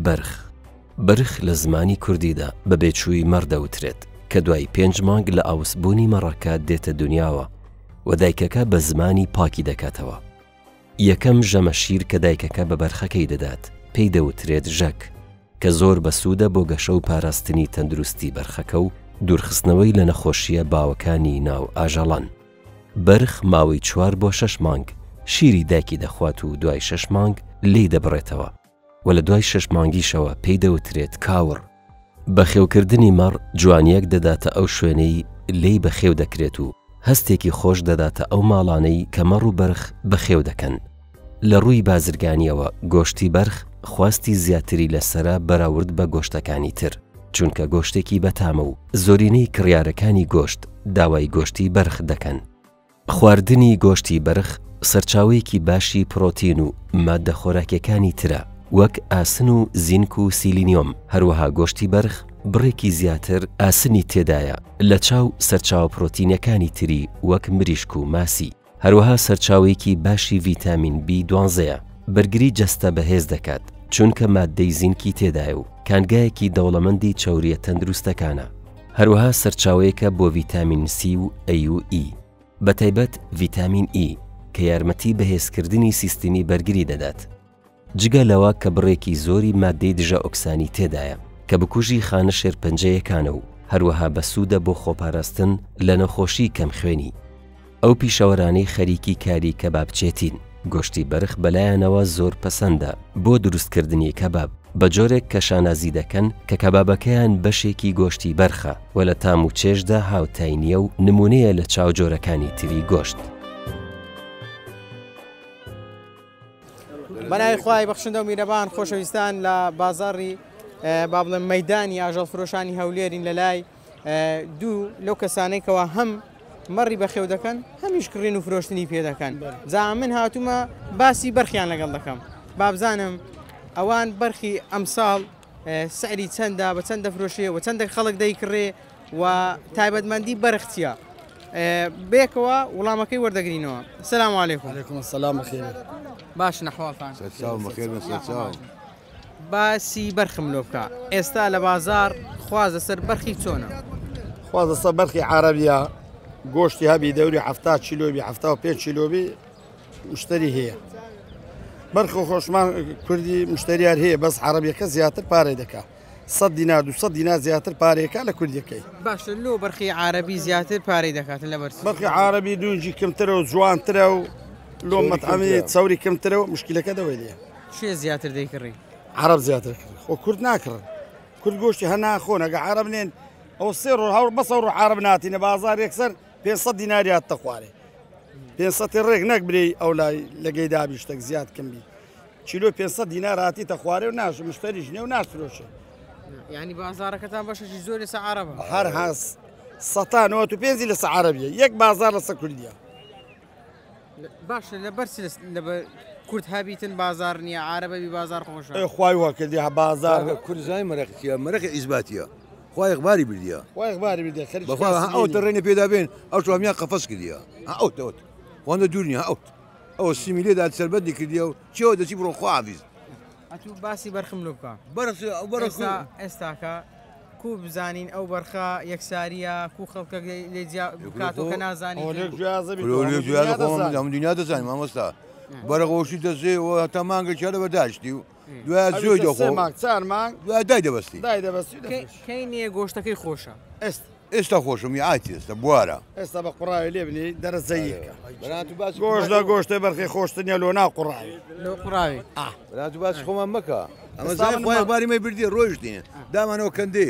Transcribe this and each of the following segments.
بەرخ لە زمانی کوردیدا بە بێچووی مەردەوترێت کە دوای 5 مانگ لە ئاوسبوونی مەڕەکە دێتە دنیاوە و دایکەکە بە زمانی پاکی دەکاتەوە. یەکەم ژەمە شیر کە دایکەکە بە بەرخەکەی دەدات پێی دەوترێت ژەک کە زۆر بەسوودە بۆ گەشە و پاراستنی تەندروستی بەرخەکە و دوورخستنەوەی لە نەخۆشیە باوەکانی ناو ئاژەڵان. بەرخ ماوەی 4 بۆ 6 مانگ شیری دایکی دەخوات و دوای 6 مانگ لێی دەبڕێتەوە و لە دوای 6 مانگیشەوە پێی دەوترێت کاوڕ. بەخێوکردنی مەڕ جوانیەک دەداتە ئەو شوێنەی لێی بەخێو دەکرێت و هەستێکی خۆش دەداتە ئەو ماڵانەی کە مەڕ و بەرخ بەخێو دەکەن. لە ڕووی بازرگانیەوە گۆشتی بەرخ خواستی زیاتری لەسرە بەراورد بە گۆشتەکانی تر چونکە گۆشتێکی بەتامە و زۆرینەی کڕیارەکانی گۆشت داوای گۆشتی بەرخ دەکەن. خواردنی گۆشتی بەرخ سەرچاوەیەکی باشی پرۆتین و مادە خۆراکیەکانی ترە وەک ئاسن و زینک و سیلینیۆم. هەروەها گۆشتی بەرخ بڕێکی زیاتر ئاسنی تێدایە لە چاو سەرچاو پرۆتینەکانی تری وەک مریشک و ماسی. هەروەها سەرچاوەیەکی باشی ڤیتامین B12 بەرگری جەستە بەهێز دەکات چونکە مادەی زینکی تێدایە و کانگایەکی دەوڵەمەندی چاوریە تەندروستەکانە. هەروەها سەرچاوەیەکە بۆ ڤیتامین C و A و E بەتایبەت ڤیتامین E کە یارمەتی بەهێزکردنی سیستمی بەرگری دەدات. جگە لەوە کە بڕێکی زۆری مادەی دژە ئۆکسانی تێدایە کە بکوژی خانە شێرپەنجەیەکانە و هەروەها بەسوودە بۆ خۆپاراستن لە نەخۆشی کەم خوێنی. ئەو پیشەوەرانەی خەریکی کاری کەبابچێتین گۆشتی بەرخ بەلایەنەوە زۆر پەسەندە بۆ دروستکردنی کەباب بە جۆرێک کە شانازی دەکەن کە کەبابەکەیان بەشێکی گۆشتی بەرخە و لە تام و چێشدا هاوتاینیە و نمونەیە لە چاوجۆرەکانی تری گۆشت. بەناوی خوای بەخشندە و میرەبان خۆشەویستان لە بازاڕی با بڵێم مەیدانی ئاژەڵ فرۆشانی هەولێرین لە لای دوو لەو کەسانەی کەەوە هەم مەڕی بەخێو دەکەن هەمیش کڕین و فرۆشتنی پێ دەکەن. جا من هاتوومە باسی بەرخیان لەگەڵ دەکەم با بزانم ئەوان بەرخی ئەمساڵ سعری چەندە بە چەند دەفرۆشێ و چەندێک خەڵک دەیکڕێ و تایبەتمەندی بەرخ چییە بێکەوە وڵامەکەی وەردەگرینەوە. سلام علیکم. علیکم السلام بخیر. باش نەحواڵتان بخیر. باسی بەرخم لۆ بکە. ئێستا لە بازار خوازە سەر بەرخی چۆنە؟ خوازە سەر بەرخی عەرەبیە گۆشتی هەبی دەوری 70 کیلۆبی 75 کیلۆبی مشتری هەیە. بەرخ خۆشمان کوردی مشتریار هەیە بەس عەرەبیەکە زیاتر پارەی دەکا 100 دینار 200 دینار زیاتر پارەیەکە لە کوردیەکەی. باشە لۆ بەرخی عەرەبی زیاتر پارەی دەکاتن لە بەرسی. بەرخی عەرەبی دونجی کەمترە و جوانترە و لۆ مەتعەمی چاوری کەمترە و مشکلەکە دەوێت لێ. شێ زیاتر دەیکڕی؟ عەرەب زیاتر کڕی. خۆ کورد ناکڕن. کورد گۆشتی هەر ناخۆن ئەگە عەرەب نێن ئەو سێ ڕۆ هەوڵ بەسە ڕۆ عەرەب ناتینە بازار یەکسەر 500 دیناری هات دەخوارێ. 500 ڕێک نەکبرێ ئەو لای لەگەی دابی شتێک زیاد کەمبی. کیلۆ 500 دینار هاتی تەخوارێ و ناش مشتریش نییە و ناشرۆشێ. یعنی بازارەکەتان بەشێکی زۆر لەسەر عەرەبە. هەر هەس 95 لەسەر عەرەبیە یەک بازار لەسەر کوردیە. باشە لە بەرسی لە کورد هەبیتن بازار نییە عەرەبەبی بازار خۆشە. خوای وا کردی بازار کوردزای مەرەقیە مەرەقی ئیزباتیە. خوای ئەخباری بردیە. خوای ئەخباری بردیە خەریک. بەخوا ئەو تەڕێنە پێدا بێن ئەو شوامیان قەفەس کردیە. ئەوت وانە دوور نیە ئەوت. ئەو سیمیلێدا سەربەندی کردیە و چێوە دەچی بڕۆ خواویز. ئەتوو باسی بەرخم لۆ بکە. بەرخ ئێستاکە کو بزانین ئەو بەرخە یەکساریە کو خەڵکە لێجیا بکاتەوە کە نازانین دنیا دەزانین مامۆستا بەرەغۆشی دەزێەوە هەتا مانگە چارە بەداشتی و دوای زۆی دەخۆ چار مانگ دوای دای دەبەستی کەی نییە گۆشتەکەی خۆشە ئێستا خۆشم ئاتی ئێستا بوارە ئێستا بە قوڕاوی لێ بنی دەرەزەیەکە گۆشت لە گۆشتە بەرخی خۆشتنیە لۆ ناو قوڕاوی لۆ قوڕاوی تو باسی خۆمان مەکە ئەمە زای خۆی باری مەی بردی ڕۆیشتین دامانەوە کەندێ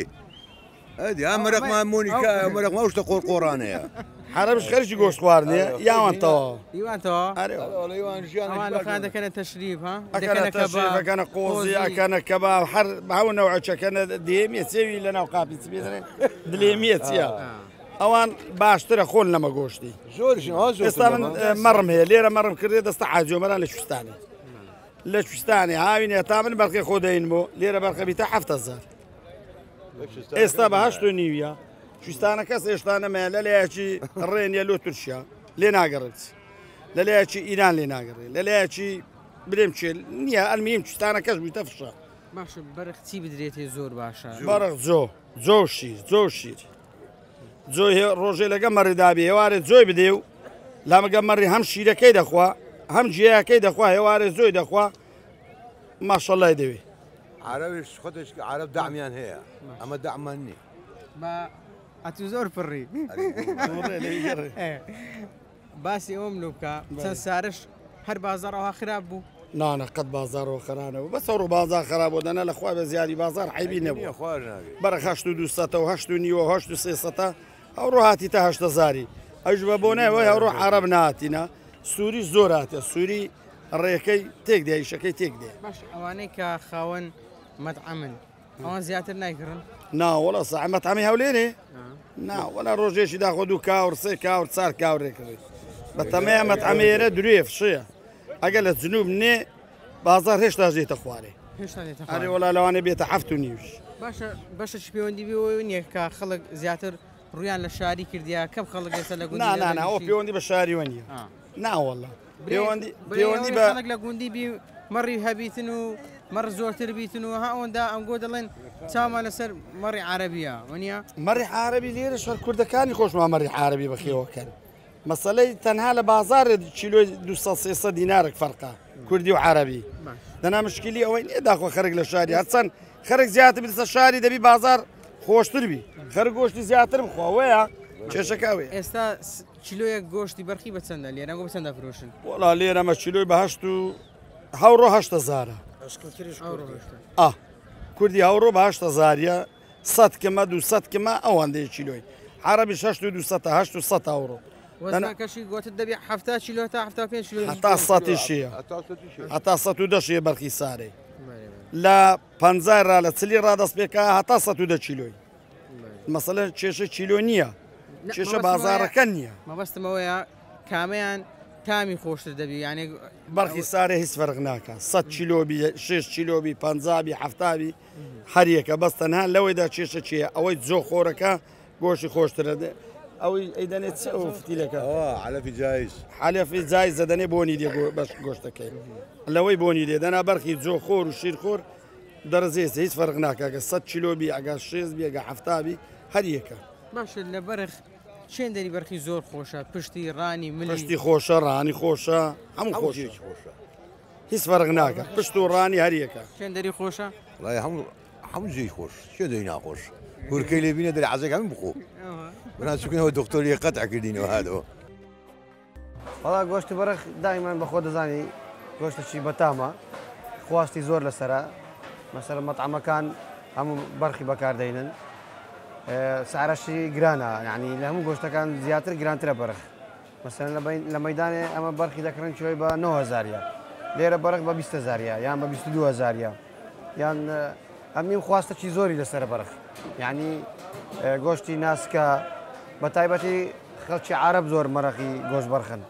ئەدی ئەم مەرەقمان مۆنیکا مەرەقما شتە قۆڕقۆڕانەیە حرەمش خەرجی گۆشت خواردنێ یاوانتەوە ئەوان دەکەنە تەشریف ها ئەەکەنە قۆزی ئەکەنە کەباب هەر هەو نەوعچەکەنە دێمیە چێوی لە ناو قاپی بێدرێن دلێمیە چییە ئەوان باشترە خۆن لەمە گۆشتی ئێستا من مەڕم هەیە لێرە مەڕم کردێ دەستە حاجۆمەران لە شوستانی لە شوستانی هاوینێ تا من بەرخی خۆ دەین بۆ لێرە بەرخەبی تا 7,000 ئێستا بە 8.5 شوستانە کەس ئێشتانەمەیە لە لایەکی ڕێنیە لۆ تورکیا لێ ناگەڕێت لە لایەکی ئیران لێ ناگەڕێت لە لایەکی برێم چێل نییە ئەلمیم شوستانە کەس بوویتە فشە باشە بەرخ چی بدرێتێ زۆر باشە بەرخ جۆ شیر جۆ ڕۆژێ لەگە مەڕیدابی هێوارێت جۆی بدێ و لامەگە مەڕی هەم شیرەکەی دەخوا هەم جیاکەی دەخوا هێوارێت زۆی دەخوا ماشەڵای دەوێ عربیش خودش عرب دعمیان هەیە ئەمە دعمان نی بە ئەتو زۆر پڕی باسی ئەوم لە بکە چەند سارش هەر بازاڕەوە خراپ بوو نانە قەت بازارەوە خەرانەوە بەس ئەوڕۆ بازار خراپبوو دەنا لەخوا بە زیادی بازار حیبی نەبووە خوار ناوێت بەرە 1970 ئەوڕۆ هاتی تا 8 ئەوش بە بۆ نایەوەی هەوڕۆ عرب نهاتینە سووری زۆر هاتە سووری ڕێەکەی تێک دێ ئیشەکەی تێک دێ باش ئەوانەی کە خاوەن مەتعەمن ئەوان زیاتر نایگرن ناوەڵە سەعمەت هەمی هەولێنێ ناوەڵە ڕۆژێکی داخۆ دوو کاور سێ کاور چار کاورێکڕێت بە تەمەیە مەتعەمێرە درێ فشەیە ئەگە لە جنوب نێ بازار هێشتا ژێتە خوارێ ئەرێ وەڵا لەوانێ بێتە 7.5 باشە بەشەش پەیوەندی بێەوە نییە کە خەڵک زیاتر ڕویان لە شاری کردیا کەم خەڵک ئێستا لە گوندی ئەوە پەیوەندی بە شاریوە نیە ناوەڵە پەیوەندی بە خەڵک لە گوندی بی مەڕی هەبیتن و مەڕ زۆرتر بیتن و ها ئەوەندا ئەم گۆ دەڵێن چامان لەسەر مەڕی عەرەبیە وەنیە مەڕی عەرەبی لێرە شەر کوردەکانی خۆشمان مەڕی عەرەبی بەخێوەکەن مەسەلەی تەنها لە بازارێ کیلۆی 200 دینارێک فەرقا کوردی و عەرەبی دەنا مشکلی ئەوەی نیە داخۆ خەرک لە شاری هەرچەند خەرک زیاتر بێتە شاری دەبی بازار خۆشتر بی خەر گۆشتی زیاتر بخواوەیە کێشەکەوێ ئێستا کیلۆیەک گۆشتی بەرخی بە چەندە لێرە گۆ بە چەندە فرۆشن وڵا لێرەمە کیلۆی بە 8,000 کوردی هەوڕۆ بە 8,000 100 کمە 200 کمە ئەوەندەیە کیلۆی عەرەبی 6,200 ئەوڕۆ وەزنەکەشی گوتت دەبێ 7 کیلۆ تا 75 کیلۆ هەتا 100 هەتا 110 بەرخی سارێ لە 50 ڕا لە چلی ڕادەست پێکە هەتا 110 کیلۆی مەسەلەن کێشە کیلۆ نییە کێشە بازارەکە نییە مەبەستمەوەیە کامەیان تامی خۆشتر دەبی یانێ بەرخی سارێ هیچ فەرق ناکە 100 کیلۆبی 6 کیلۆبی 50 70 هەریەکە بەس تەنها لەوەیدا کێشە چیە ئەوەی جۆ خۆرەکە گۆشی خۆشترە ئەوەی ئەیدەنێت چ ئەو فتیلەکە حەلەفی جایز حەلەفی جایز دەدەنێ بۆنی دێ بەش گۆشتەکەی لەوەی بۆنی دێ دەنا بەرخی جۆ خۆر و شیر خۆر دەرەزێت هیچ فەرق ناکەکە 100 کیلۆبی ئەگە 6 بیگە 70 هەریەکە باشە لە بەرخ چێن دەری بەرخی زۆر خۆشە پشتی ڕانی پشتی خۆشە ڕانی خۆشە هەموو خۆشی خۆشە هیچ فەرق ناکە پشت و ڕانی هەریەکە چێن دەری خۆشە هەموو جێی خۆش چێ دەی ناخۆش هورکەی لێ بینە دەری عەزەکە من بخۆ بناچکنەوە دکتۆری قەتع کردینەوە هادەوە وەڵا گۆشتی بەرخ دایمان بەخۆ دەزانی گۆشتێکی بەتامە خواستی زۆر لەسرە مەسەر مەطعەمەکان هەموو بەرخی بەکاردەینن سعرەشی گرانە یعنی لە هەموو گۆشتەکان زیاتر گرانترە بەرخ مەسەرەن لە مەیدانێ ئەمە بەرخی دەکڕن چۆی بە 9,000 لێرە بەرخ بە 20,000 یان بە 22,000 یان ئەمیم خواستەی زۆری لەسەر بەرخ یعنی گۆشتی ناسکە بە تایبەتی خەڵکی عرب زۆر مەرەقی گۆشت بەرخن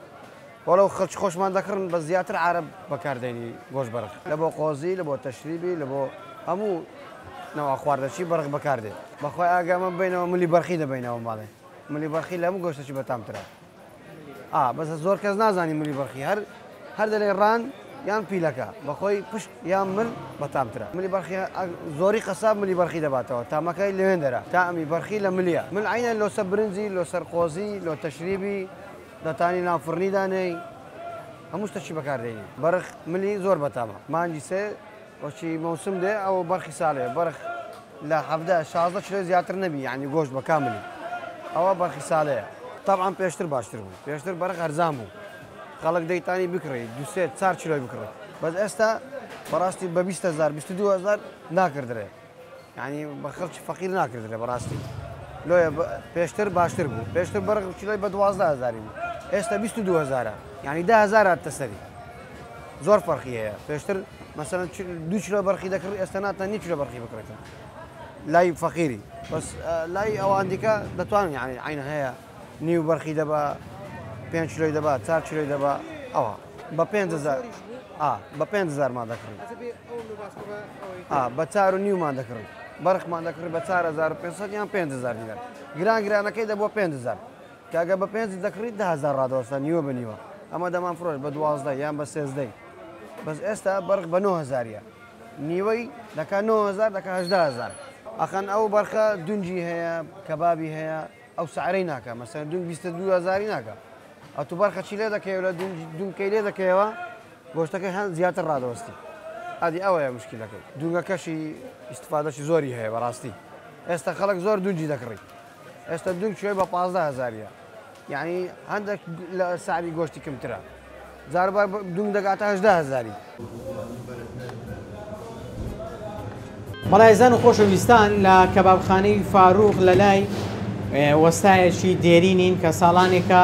وەڵەو خەڵکی خۆشمان دەکڕن بە زیاتر عرب بەکاردێنی گۆشت بەرخ لە بۆ قۆزی لە بۆ تەشریبی لە بۆ هەموو نەوە خواردەچی بەرخ بەکاردێ بەخوای ئاگامە بینەوە ملی بەرخی دەبینەوە ماڵێ ملی بەرخی لە هەموو گۆشتێکی بەتامترە بەس زۆر کەس نازانی ملی بەرخی هەر دەڵێ ڕان یان پیلەکە بەخۆی پشت یان مل بەتامترە ملی بەرخی زۆری قەساب ملی بەرخی دەباتەوە تامەکەی لەوێن دەرە تا ئەمی بەرخی لە ملیە مل عینە لۆسە برنجی لۆسەر قۆزی لۆ تەشریبی دەتانی ناوفڕنی دانەی هەموو شتێکی بەکاردێنی بەرخ ملی زۆر بەتامە مانجی سێ وەچی مەوسم دێ ئەو بەرخی ساڵێ بەرخ لە 16 کیلۆ زیاتر نەبی یعنی گۆشت بە کاملی ئەوە بەرخی ساڵەیە طبعا پێشتر باشتر بوو پێشتر بەرخ هەرزان بوو خەڵک دەیتانی بکڕی 2-4 کیلۆی بکڕێت بەس ئێستا بەڕاستی بە 20,000 22,000 ناکردرێ یعنی بە خەڵکی فەقیر ناکردرێ بەڕاستی لۆیە پێشتر باشتر بوو پێشتر بەرخ کیلۆی بە 12,000 بوو ئێستا 22,000 یعنی 10,000 تەسەری زۆر فەرقی هەیە پێشتر مەسەلەن 2 کیلۆ بەرخی دەکڕی ئێستا ناتوانێت کیلۆ بەرخی بکڕێتەوە لای فەقیری بەس لای ئەوان دیکە دەتوانن یعنی عینە هەیە نیو بەرخی دەبا 5 کیلۆی دەبا 4 کیلۆی دەبا ئەوە بە 5,000 بە 5,000 مان دەکڕین بە 4,500 دەکڕین بەرخمان دەکڕی بە 4,500 یان 5,000 دیار گرانەکەی دەبووە 5,000 کاگە بە 5 دەکڕیت 10,000 ڕادەوەستا نیوە بە نیوە ئەمە دەمان فرۆش بە 12 یان بە 13 بەس ئێستا بەرخ بە 9,000 نیوەی دەکات 9000 دەکات 18000 ئەخەن ئەو بەرخە دونجی هەیە کەبابی هەیە ئەو سعرەی ناکە مەسەن دون 22,000 ناکە ئەو تو بەرخە چی لێ دەکەوە لە دونکەی لێ دەکەوە گۆشتەکەی هەند زیاتر ڕادەوەستی ئادی ئەوەیە مشکلەکەی دونگەکەشی ئیسفادەشی زۆری هەیە بەڕاستی ئێستا خەڵک زۆر دونجی دەکڕی ئێستا دونگ شوێ بە 15,000 یعنی هەندێک لە سعری گۆشتی کەمترە زاربار دونگ دەگاتە 18,000 بەڵایزان و خۆشەویستان لە کەبابخانەی فاروق لە لای وەستایەکی دێرینین کە ساڵانێکە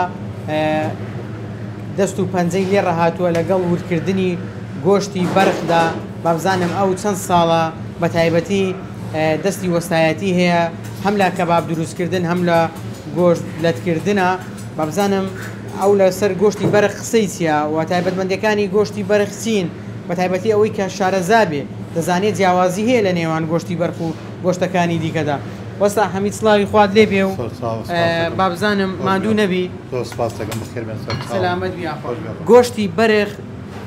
دەست و پەنجەی لێ ڕەهاتووە لەگەڵ ورکردنی گۆشتی بەرخدا بابزانم ئەو چەند ساڵە بە تایبەتی دەستی وەستایەتی هەیە هەم لە کەباب دروستکردن هەم لە گۆشت لەتکردنە بابزانم ئەو لەسەر گۆشتی بەرخ قسەی چیە و تایبەتمەندەکانی گۆشتی بەرخ چین بە تایبەتی ئەوەی کە شارەزابێ دەزانێت جیاوازی هەیە لە نێوان گۆشتی بەرخ و گۆشتەکانی دیکەدا وەستا هەمید سڵاوی خوارد لێ بێ و بابزانم مادوو نەبی سەلامەت بیا گۆشتی بەرخ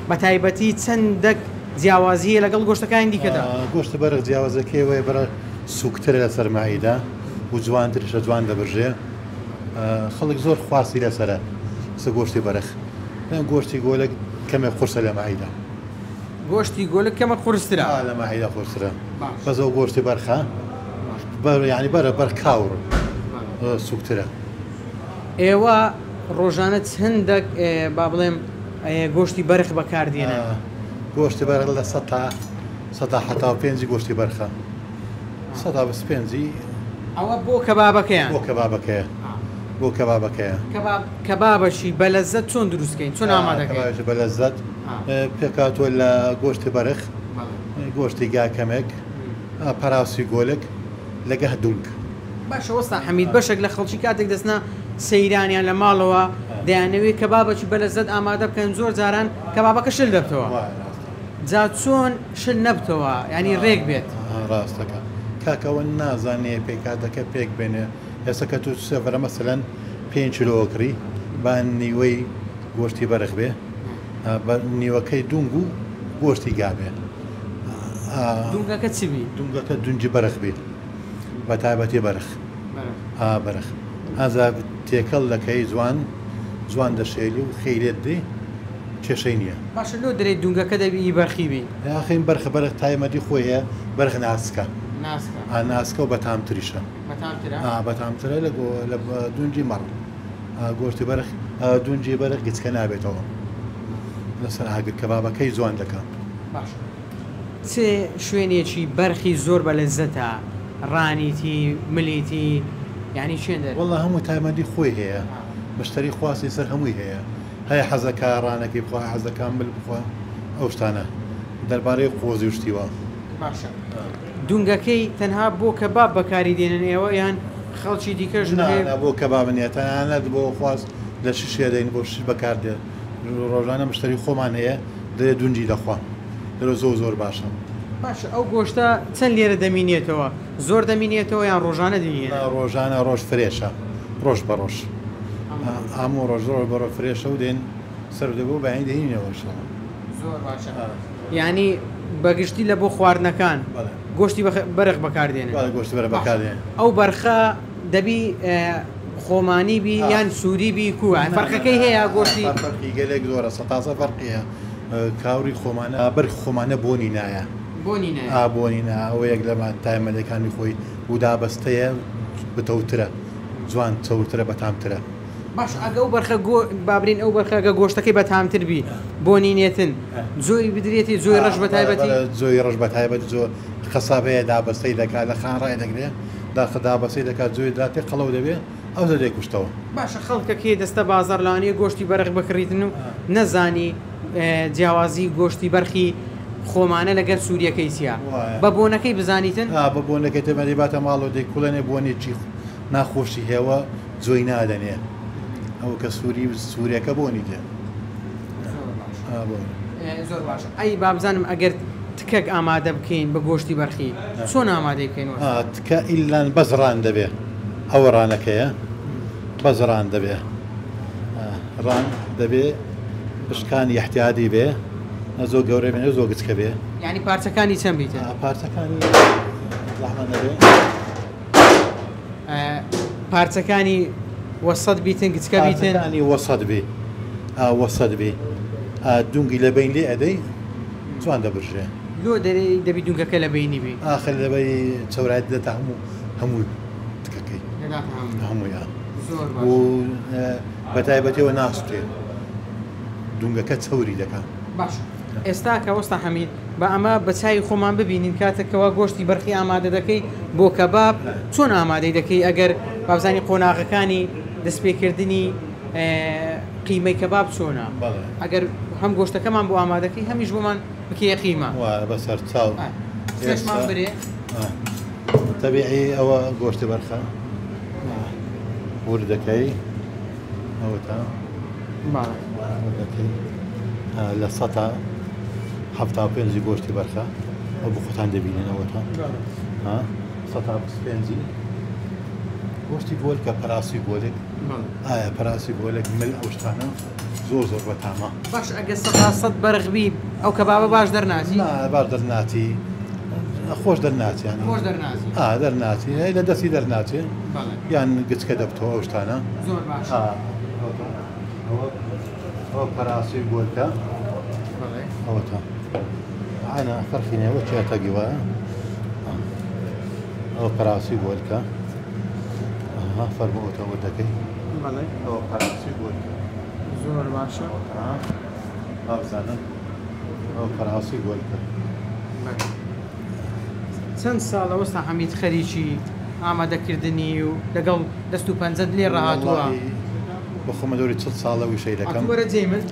بە تایبەتی چەندێک جیاوازیە لەگەڵ گۆشتەکانی دیکەدا گۆشتە بەرخ جیاوازەکەیەوەی بەرە سوکترە لە سەرماییدا و جوانترشە جوان دەبژێ خەڵک زۆر خواستی لەسرە سە گۆشتی بەرخ گۆشتی گۆلک کەمێ قورسە لە مایدا گۆشتی گۆلک کەمە قورسترا لە مایدا قورسرە بەزەو گۆشتی بەرخە ینی بەرە بەرکاور سوکترە ئێوە ڕۆژانە چەندێک با بڵێم گۆشتی بەرخ بەکاردێنە گۆشتی بەرخ لە 100 گۆشتی بەرخە 125 ئەوە بۆ کەبابەکەیان بۆ کەبابەکەیە بۆ کەبابەکەیە کەبابەشی بە لەزەت چۆن دروستکەین چۆن ئامادەکەی بە لەزەت پێکاتوە لە گۆشتی بەرخ گۆشتی گاکەمێک پەراسی گۆلک لەگە دونگ باشە وەستا حەمید بەشێک لە خەڵکی کاتێک دەستنا سەیرانیان لە ماڵەوە دەیانەوێت کەبابەکی بە لەزەت ئامادە بکەن زۆر جاران کەبابەکە شل دەبتەوە جا چۆن شل نەبتەوە ینی ڕێک بێت ڕاستەکە کاکەوە نازانێ پێکاتەکە پێک بێنێ ئێستا کە تو سەفرە مەسەلەن 5 کیلۆکری با نیوەی گۆشتی بەرخ بێ نیوەکەی دونگ و گۆشتی گابێ دونگەکە چی بی؟ دونگەکە دونجی بەرخ بێت بە تایبەتی بەرخ بەرخ ئازا تێکەڵ دەکەی جوان دەشێلی و خەیرێت دێ کێشەی نییە باشە لۆ دەرێت دونگەکە دەبی بەرخی بی یاخین بەرخ بەرخ تایمەتی خۆیە بەرخ ناسکە ناسکە و بەتامتریشە بەتامترە لە دونجی مەڕ گۆشتی بەرخ دونجی بەرخ گچکە نابێتەوە لەسەر ئاگر کەبابەکەی جوان دەکەم چێ شوێنێکی بەرخی زۆر بە لەزەتە ڕانیتی ملیتی یعنی چێندە وەڵڵا هەموو تایمەندی خۆی هەیە بەشتری خواستی سەر هەمووی هەیە حەزەکە ڕانەکەی بخوا حەزەکان مل بخوا ئەو شتانە دەربارەی قۆزی شتیوە باشە دونگەکەی تەنها بۆ کەباب بەکاری دێنن ئێوە یان خەڵکی دیکەش بۆ کەبابنیە تەنانەت بۆ خواست لە شیشێ دەین بۆ شش بەکاردێت ڕۆژانە مشتری خۆمان هەیە دەرێ دونجی دەخوا دەرە زۆر باشە باشە ئەو گۆشتە چەند لێرە دەمینێتەوە زۆر دەمینێتەوە یان ڕۆژانە دێنێت ڕۆژانە ڕۆژ فرێشە ڕۆژ بە ڕۆژ هەموو ڕۆژ بەڕۆ فرێشە و دێن سەر دەبوو بەین دێنینەوەش زۆر باشە ینی بەگشتی لە بۆ خواردنەکان گۆشتی بەرخ بەکاردێنێت گۆشتی بەرە بەکاردێن ئەو بەرخە دەبی خۆمانی بی یان سووری بی کووە فەرقەکەی هەیە گۆشتی فەرقی گەلێک زۆرە سەتازە فەرقیە کاوری خۆمانە بەرخ خۆمانە بۆنی نایە بۆنی ئەوە یەک لە تایمەلەکانی خۆی و دابەستەیە بتەوترە جوان چەوترە بەتامترە باش ئەگە ئەو بەرخە بابرین ئەو بەرخەگە گۆشتەکەی بەتامتر بی بۆنینێتن زۆی بدرێتی زۆی ڕەش بە تایبەتی زۆی ڕەش بە تایبەتی زۆر خەسابەیە دابەستەی دەکات لە خانڕای دەگرێت داخە دابەستەی دەکات زۆی داتێ قەڵەو دەبێت ئەو دەدەی کوشتەوە باشە خەڵکەکەی دەستە بازار لاانەیە گۆشتی بەرخ بکڕیتن و نەزانی جیاوازی گۆشتی بەرخی خۆمانە لەگەر سووریەکەی چیە بە بۆنەکەی بزانیتن بە بۆنەکەی تەمەدی باتە ماڵەوە دەی کوڵێنێ بۆنێکی ناخۆشی هێوە جۆی نادەنێ ئەو کە سووریەکە بۆنی دێ زۆر باشە ئەی بابزانم ئەگەر تکەک ئامادە بکەین بە گۆشتی بەرخی چۆن ئامادەی بکەینەوە تکە ئیلان بەزڕان دەبێ ئەوە ڕانەکەیە بەزڕان دەبێ ڕان دەبێ بشکانی احتیادی بێ زۆر گەورە بێنێ زۆر گچکە بێ یعنی پارچەکانی چەند بیتە پارچەکانی زەحمەت نەبێ پارچەکانی وەسەد بیتن گچکە بیتن پارچەکانی وەسەد بێ وەسەد بێ دونگی لە بین لێ ئەدەی جوان دەبژێ لۆ دەبی دوونگەکە لە بینی بێ آخر لەبەی چەورایەت دێتە هەموو تکەکەی هەموویان و بەتایبەتەوە ناسوتێ دونگەکە چەوری دەکات باش ئێستا کە وەستا حەمید بە ئەمە بە چای خۆمان ببینین کاتێکەوە گۆشتی بەرخی ئامادە دەکەی بۆ کەباب چۆن ئامادەی دەکەی ئەگەر بابزانی قۆناغەکانی دەستپێکردنی قیمەی کەباب چۆنە ئەگەر هەم گۆشتەکەمان بۆ ئامادەکەی هەمیش بۆمان بکەیە قیمە بەسەر چاو سێشمان برێ تەبیعی ئەوە گۆشتی بەرخە وردەکەی ئەوە تا وردەکەی لە 175 گۆشتی بەرخە ئەو بۆ خۆتان دەبینن ئەوەتە 125 گۆشتی گۆلکە پەراسی گۆلێک ئایا پەراسی گۆلێک مل ئەو شتانە زۆر زۆر بەتامە باش ئەگە 100 بەرغبی ئەو کەبابە باش دەرناتی باش دەرناتی خۆش دەرناتی دەرناتی لە دەستی دەرناچێ یان گچکە دەبتەوە ئەو شتانە زۆر باش ئەوە پەراسی گۆلکە ئەوەتە ئانا فەرقینەوە چێتەگی وایە ئەوە پەراسی گۆلکە فەرمەوەتە وردەکەی ئەوە پەراسی گۆلکە زۆر باشە بابزانن ئەوە پەراسی گۆلکە چەند ساڵە وەستا حەمید خەریکی ئامادەکردنی و لەگەڵ دەست و پەنجەت لێ ڕاهاتووە بە خۆمە دەوری 40 ساڵە وشەی دەکەم وەرە جێی من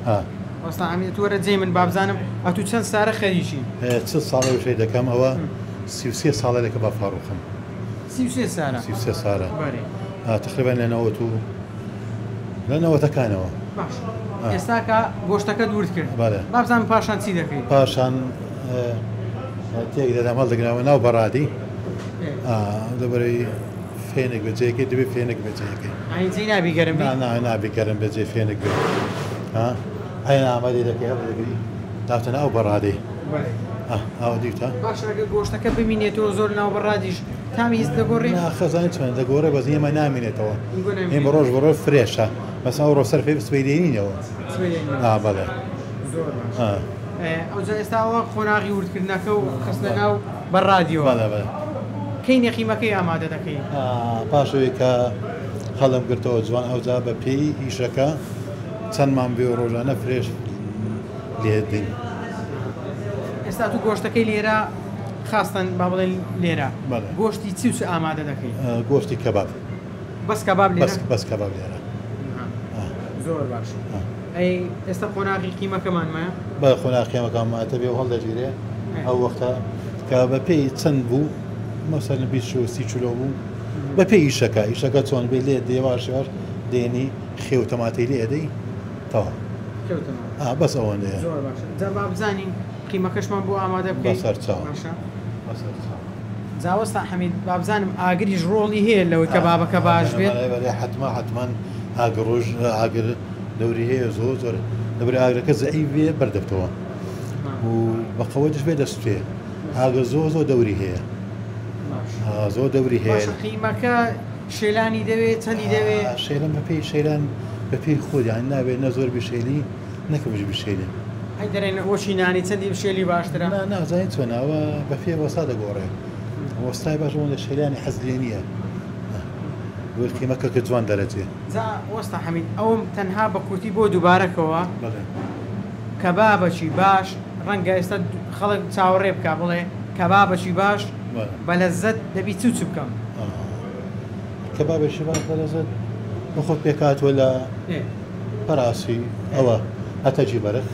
وەستا حەمید وەرە جێی من بابزانم ئەتوو چەند سارە خەریکی 40 ساڵە وشەی دەکەم ئەوە 33 ساڵە لەکە با فاڕوخم 33 سارە 33 سارە تقریبا لەنەوەتەکانەوە باش ئێستا کە گۆشتەکە دوورت کرد بابزانم پاشان چی دەکەیت پاشان تێک دەدام هەڵدەگرنەوە ناو بەڕادی لەبەرەی فێنێک بەجێیەکەی دەبێت فێنێک بەجێیەکەی ئاینجی نابی گەرم نابی گەرم بەجێ فێنێک بێت ئەین ئامادەی دەکەی هەڵدەگری داوتە ناو بەڕادی ئەوە دیتە باش ئەگە گۆشتەکە ببینێتەوە زۆر ناو بەڕادیش تامی هیچ دەگۆڕی خەزانانی چۆن دەگۆڕێ بەس ئێمە نامێنێتەوە ئێمە ڕۆژ بەڕۆژ فرێشە بەس ئەو ڕۆ سەر پێ سوێدێنینەوە بەڵێ ئەوجا ئێستاەوە خۆناغی وردکردنەکە و خستە ناو بەڕادیەوە کەی نەخیمەکەی ئامادە دەکەی پاشەوەی کە هەڵم گرتەوە جوان ئەوجا بە پێی ئیشەکە چەندمان بێ ڕۆژانە فرێش لێدەین ئێستا تو گۆشتەکەی لێرە خاستن با بڵێن لێرە گۆشتی چی و ئامادە دەکەی گۆشتی کەباب بەس کەباب لێرە بەس کەباب لێرە زۆر باش ئەی ئێستا خۆناغی قیمەکەمانمایە بە خۆناقیەمەکانماتە بێ هەڵدەگیرێ ئەو وەختە کە بە پێی چەند بوو مەسەرە 20 کیلۆ بوو بە پێی ئیشەکە چۆن بێ لێ دێواشێوار دێنی خێو تەماتەی لێ ئەدەی تەوا بەس ئەوەندەیە زۆر باشە جا با بزانین قیمەکەشمان بۆ ئامادە بکەین بەسەر چاو جاوەستا حەمید با بزانم ئاگریش ڕۆڵی هەیە لەوەی کە بابەکە باش بێت حتمان ئاگڕۆژ ئاگر دەوری هەیە زۆر زۆر لەبەر ئاگرەکە زەعیف بێ بەردەبتەوە و بە قەوەتش بێ دەستێ ئاگە زۆر دەوری هەیە زۆر دەوری هەیە قیمەکە شێلانی دەوێت چەندی دەوێت شێلم بەپێی شێلان بەپێی خۆیان نابێت نە زۆر بشێلی نەکەمش بشێلێ ئەی دەرێن ئۆچی نانی چەندی بشێلی باشترە نازانین چۆنەوە بە پێ وەستا دەگۆڕێ وەستای باش لە شێلانی حەز لێ نییە قیمەکە کە جوان دەرەچێ جا وەستا حەمید ئەوم تەنها بە کورتی بۆ دووبارەکەوە کەبابەکی باش ڕەنگە ئێستا خەڵک چاوەڕێ بکە بڵێ کەبابەکی باش بە لەزەت دەبی چ بکەم کەبابێکی باش بە لەزەت بەخۆت پێکاتوە لە پەراسی ئەوە هەتەجی بەرخ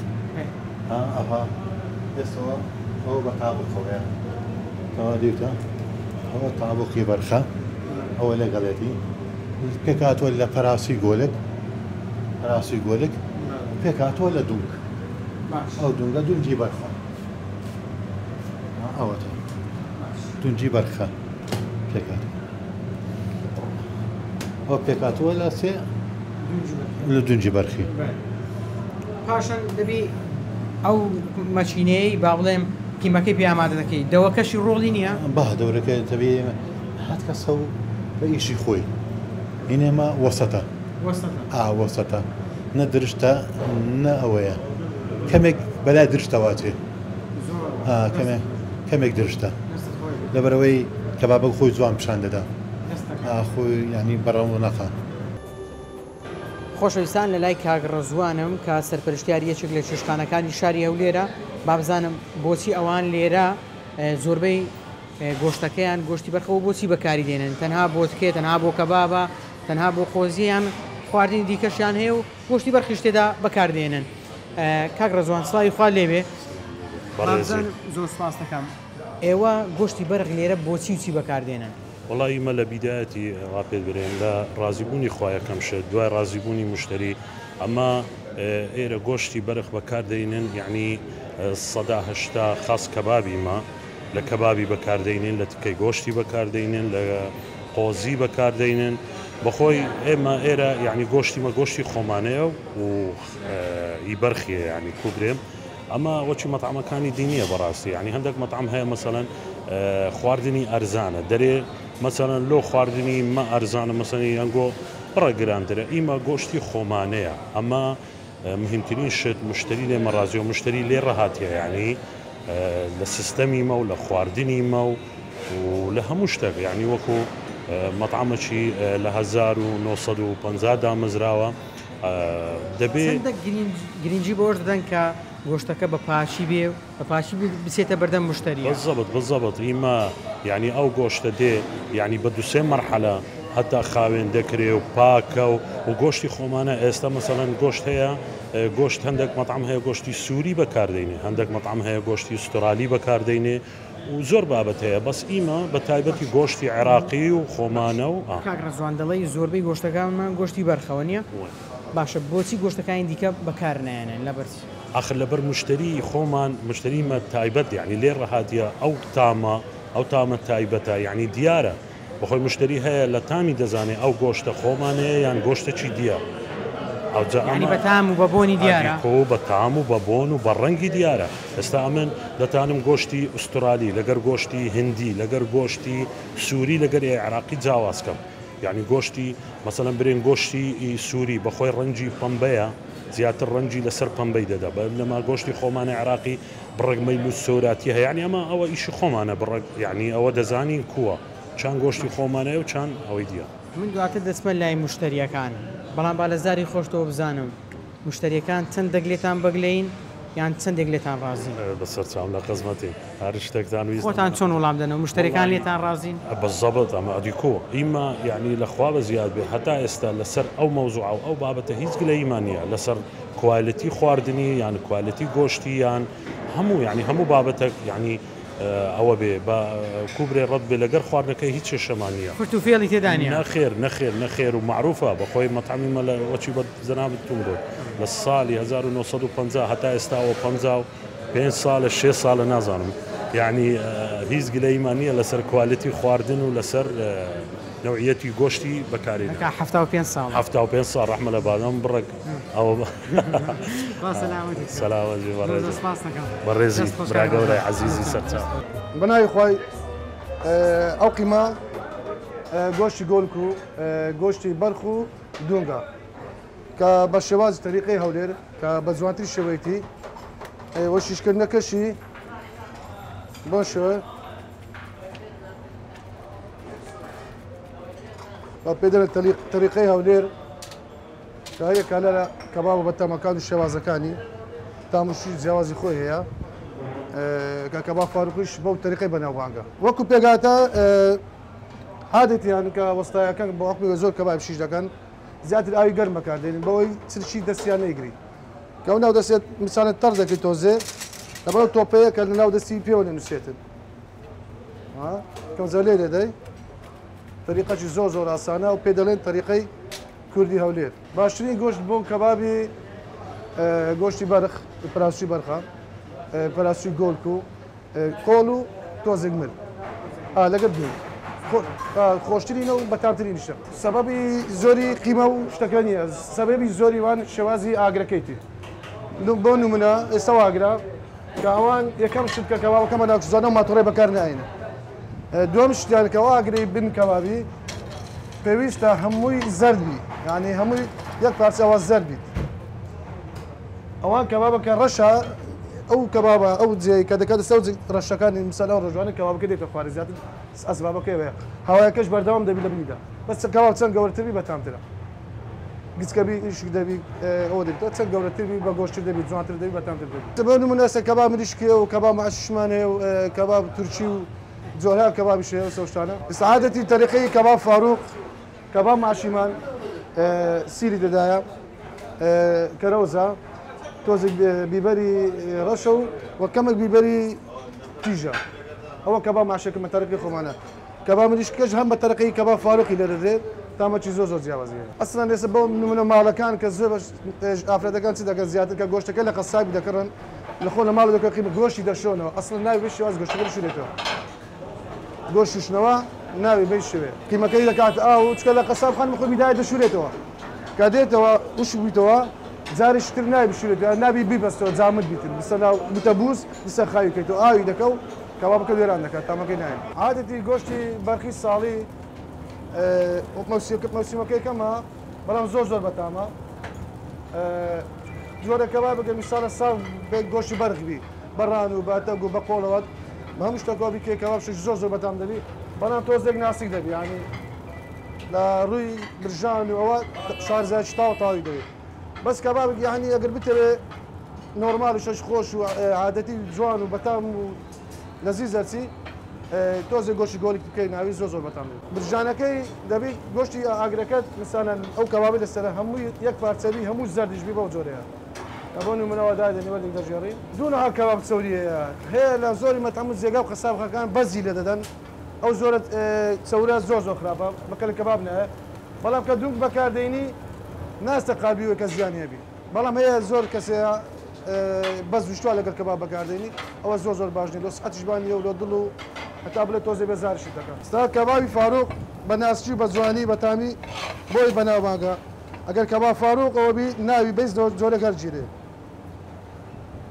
ئەها ئێستەوە ئەوە بە تابووخۆیە ئەوە دیتە ئەوە تابووقی بەرخە ئەوە لەگەڵێتی پێکاتوە لە پەراسی گۆلک پێکاتوە لە دووک ئەو دونگە دونجی بەرخە ئەوەتە دونجی بەرخە پێکاتوە ئەو پێکاتوە لە سێ لە دونجی بەرخی پاشان دەبی ئەو مەچینەی با بڵێم قیمەکەی پێ ئامادە دەکەی دەوەکەشی ڕۆڵی نییە با دەورەکە تەبێ هات کەسە و بە ئیشی خۆی ئینێمە وەسەتە وەسەتە نە درشتە نە ئەوەیە کەمێک بەلای درشتەواتێ کەمێک درشتە لەبەرەوەی کەبابە خۆی جوان پیشان دەدا خۆی ینی بەڕەو نەخە. خۆشەویستان لە لای کاگڕەزوانم کە سەرپەرشتیار یەکێک لە چێشتخانەکانی شاری هەولێرە با بزانم بۆچی ئەوان لێرە زۆربەی گۆشتەکەیان گۆشتی بەرخەوە بۆچی بەکاری دێنن تەنها بۆ تکێ تەنها بۆ کەبابە تەنها بۆ خۆزییان خواردنی دیکەشیان هەیە و گۆشتی بەرخیش تێدا بەکاردێنن. کاگڕەزوان سڵاوی خوا لێبێ زۆر سپاس دەکەم. ئێوە گۆشتی بەرخ لێرە بۆچی وچی بەکاردێنن؟ وڵی مە لە بیدایەتی وا پێ برێن لە ڕازیبوونی خۆیەکەم شێت دوای ڕازیبوونی مشتری ئەمە ئێرە گۆشتی بەرخ بەکاردێنن یعنی ١٨ خاص کەبابیمە لە کەبابی بەکاردێنین لە تکەی گۆشتی بەکاردێنن لە قۆزی بەکاردێنن بەخۆی ئێمە ئێرە یعنی گۆشتیمە گۆشتی خۆمانەیە و ئی بەرخیە ینی کوبرێم ئەمە وەچی مەطعمەکانی دینیە بەڕاستی ینی هەندێک مەطعم هەیە مەسەڵەن خواردنی ئەرزانە دەرێ مەسەڵەن لۆ خواردنی مە ئەرزانە مەسەڵەن یانگۆ بڕە گرانترە ئیمە گۆشتی خۆمانەیە ئەمە مهمترین شت مشتری لێمە ڕازی و مشتری لێ ڕەهاتیە ینی لە سیستەمیمە و لە خواردنیمە و لە هەموو شتێک ینی وەکو مەطعمەکی لە 1950 دامەزراوە دەبێت گرنگی بۆش دەدەن کە گۆشتەکە بە پاشی بێ بە پاشی بسێتە بەردەم مشتری بەزەبت ئیمە ینی ئەو گۆشتە دێ ینی بە دوسێ مەرحەلە هەتا خاوێن دەکرێ و پاکە و گۆشتی خۆمانە ئێستا مەسەڵەن گۆشت هەیە گۆشت هەندێک مەطعم هەیە گۆشتی سووری بەکاردێنێ هەندێک مەطعم هەیە گۆشتی ئوسترالی بەکاردێنێ و زۆر بابەت هەیە بەس ئیمە بە تایبەتی گۆشتی عێراقی و خۆمانە و کاگڕەزوان دەڵێی زۆربەی گۆشتەکانمان گۆشتی بەرخەوە نییە باشە بۆچی گۆشتەکانی دیکە بەکار نایەنێن لەبەرچی آخر لەبەر مشتری خۆمان مشتریمە تایبەت یعنی لێ ڕەهاتیە ئەو تامە تایبەتە یعنی دیارە بەخۆی مشتری هەیە لە تامی دەزانێت ئەو گۆشتە خۆمانەیە یان گۆشتەکی دیە ینی بە تام و بە بۆنی دیارە بە تام و بە بۆن و بە ڕەنگی دیارە ئێستا ئەمن دەتانم گۆشتی ئوسترالی لەگەر گۆشتی هندی لەگەر گۆشتی سووری لەگەر عێراقی جیاوازکەم یعنی گۆشتی مەسەڵەن برێن گۆشتی سووری بەخۆی ڕەنگی پەمبەیە زیاتر ڕەنگی لەسەر پەمبەی دەدا بە لەما گۆشتی خۆمانە عێراقی بڕێگمەی و سۆراتی هەیە یعنی ئەمە ئەوە ئیشی خۆمانە بڕێک یعنی ئەوە دەزانین کووە چەند گۆشتی خۆمانەیە و چەند ئەوەی دیە من دواتر دەچمە لای مشتریەکان بەڵام با لە زاری خۆشتەوە بزانم مشتریەکان چەند دەگلێتان بەگلین یان چەندێک لێتان ڕازین بەسەر چاوم لە قەزمەتی هەر شتێکتان ویست خۆتان چۆن وەڵام دەنەوە مشتریەکان لێتان ڕازین بەزەبەت ئەمە ئەدیکۆ ئیمە یعنی لەخوا بە زیاد بێ هەتا ئێستا لەسەر ئەو مەوزوع و ئەو بابەتە هیچ گلەیمانە لەسەر کوالەتی خواردنی یان کوالەتی گۆشتی یان هەموو یعنی هەموو بابەتێک یعنی ئەوە بێ بە کوبرێ ڕەت بێ لەگەر خواردنەکەی هیچ شەمانە فرتوفێڵی تێدانە نەخێر و معروفە بەخۆی مەطعمیمە لە وەچی بە جەنابەتتون بوو لە ساڵی 1950 هەتا ئێستاوە 55 ساڵە 6 ساڵە نازانم یعنی هیچ گلەیمان نییە لەسەر کوالەتی خواردن و لەسەر نوعیەتی گۆشتی بەکارێن 75 ساڵ ڕەحمە لە بادام بڕێک ئەوە سەلاوەتی بەڕێزی براگەورەی عەزیزی سەرچاو بەناوی خوای ئەو قیمە گۆشتی گۆلک و گۆشتی بەرخ و دونگا کە بە شێوازی تەریقەی هەولێر کە بە جوانتری شێوەیەتی وەشیشکردنەکەشی بۆ شێوە پێدەرە تەریقەی هەولێر کە هەیەکە لە کەباب بە تەمەکان و شێوازەکانی تاموشی جیاوازی خۆی هەیە کە کەباب فاروقیش بەو تەریقەی بەناوبانگە وەکو پێگاتە عادەتیان کە وەستایەکان بۆ حکمی زۆر کەباب شیش دەکەن زیاتر ئاوی گەرم بەکاردێنین بەوەی چرشی دەستیان نەیگری کە ئەو ناو دەستێت میسانە تەڕ دەکەی تۆزێ لەبەرەوە تۆپەیە کە لە ناو دەستی پێوە نووسێتن کەمزە لێ دەدەی طریقەی زۆر ئاسانە و پێ دەڵێن طریقەی کوردی هەولێر باشترین گۆشت بۆ کەبابی گۆشتی بەرخ پراسوی بەرخە پراسوی گۆلک و قۆڵ و تۆزێک مل لەگەر دوو خۆشترینە و بەتامترینیشە سەبەبی زۆری قیمە و شتەکە نییە سەبەبی زۆری وان شێوازی ئاگرەکەیتی بۆ نمونە ئێستا واگرا کە ئەوان یەکەم شت کە کەبابەکەمە ناوچ زۆرە ماتۆڕی بەکار ناینە دوم شتیان کە واگری بن کەبابی پێویستە هەمووی زەربی یعنی هەمووی یەک پارچەوە زەر بیت ئەوان کەبابەکە ڕەشە ئەو کەبابە ئەو جێی کە دەکات ئێستا ڕەشەکانی مثال ئەو ڕۆژوانە کەبابەکە دێتە خوارد زیاتر ئەسبابەکەی وەیە هەوایەکەش بەردەوام دەبی لە بنیدا بەس کەباب چەند گەورەتری بەتامترە گچکەبی ئیشک دەبی ئەوە دەبێت چەند گەورەتری بە گۆشتتر دەبی جوانتر دەبی بەتامتر دەبێت بۆ نمونە ئێستا کەباب مریشکێ و کەباب مەعشمان هەیە و کەباب تورکی و جۆرها کەبابی شێوە سەوشتانە ئێستا عادەتی تەریقەی کەباب فاروق کەباب مەعشیمان سیری دەدایە کەرەوزە تۆزێک بیبەری ڕەشە و وەکەمێک بیبەری تیژە ئەوە کەباب مەعشەکە مە تەرەقی خۆمانە کەباب مریشکەش هەم بە تەرەقەی کەباب فاروقی دەدرێت تامەکی زۆر جیاوازیە ئەسڵان ئێستا بەو نمونە ماڵەکان کە زۆر ئافرەتەکان چی دەکەن زیاتر کە گۆشتەکە لە قەسابی دەکڕن لە خۆ لە ماڵ دەکەی گۆشتی دەشۆنەوە ئەسڵ ناوی بێ شێواز گۆشتەکە دەشورێتەوە گۆشتشنەوە ناوی بێ شوێ قیمەکەی دەکات ئاو چکە لە قەساب خان خۆ میدای دەشورێتەوە کە دێتەوە وش بوویتەوە جارشتر ناوی بشورێتەوە نابی بیبەستەوە جامد بیتر بستە ناو بتە بووز بستە خاوی کەیتەوە ئاوی دەکە و کەبابەکە وێران دەکات تامەکەی ناین عادەتی گۆشتی بەرخی ساڵی مەوسیمەکەی کەمە بەڵام زۆر بەتامە جۆرە کەبابەکە میساڵە ساڵ گۆشتی بەرخبی بەڕان و بەتەگ و بەقۆڵەوە بە هەموو شتەکەوابی کێ کەبابشش زۆر بەتام دەبی بەڵام تۆزێک ناسیک دەبی ینی لە ڕووی برژان و ئەوە شارزایکی تاوی دەبێت بەس کەبابێک یعنی ئەگەر بتەوێ نۆرمال و شەش خۆش و عادەتی جوان و بەتام و لەزیز دەرچی تۆزێک گۆشتی گۆڵی بکەی ناوی زۆر بەتام برژانەکەی دەبی گۆشتی ئاگرەکەت مثالەن ئەو کەبابی لەسەر هەمووی یەک پارچەبی هەموو زەردیشبی بەو جۆرەیە کە بۆ نمونەوە دادەنیوە لێک دەژێڕی دوونەها کەباب چەوریەیە هەیە لە زۆری مەتەمو جێگا و قەسابخەکان بەزی لێ دەدەن ئەو زۆرە چەورە زۆر خراپە بەکە لە کەباب نایە بەڵام کە دوونک بەکاردێنی ناستە قابلیوە کە زیانی هەبی بەڵام هەیە زۆر کەسەیە بەس وشتوا لەگەر کەباب بەکاردێنی ئەوە زۆر باش نیە لۆ سعەتیشبانی و لۆ دڵ و هەتا بڵێت تۆزێ بێزارشی دەکات ستا کەبابی فاروق بە ناسکی بە جوانی بەتامی بۆی بەناوماگە ئەگەر کەباب فاروق ئەوە بی ناوی بەیز جۆرە گەرجیرێ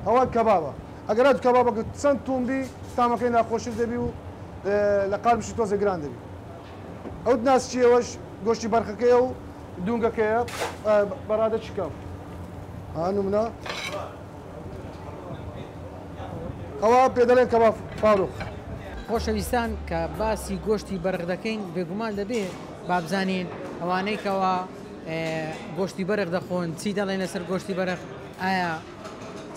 ئەوە کەبابە ئەگەر هات کەبابەکە چەند تومبی تامەکەی ناخۆشی دەبی و لە قالبشی تۆزە گران دەبی ئەو ناسچیەوەش گۆشتی بەرخەکەیە و دوونگەکەیە بەڕادە چیکەم نمونە ئەوە پێ دەڵێن کەباب فاروق خۆشەویستان کە باسی گۆشتی بەرخ دەکەین بێگومان دەبێت بابزانین ئەوانەی کەەوە گۆشتی بەرخ دەخۆن چی دەڵێن لەسەر گۆشتی بەرخ ئایا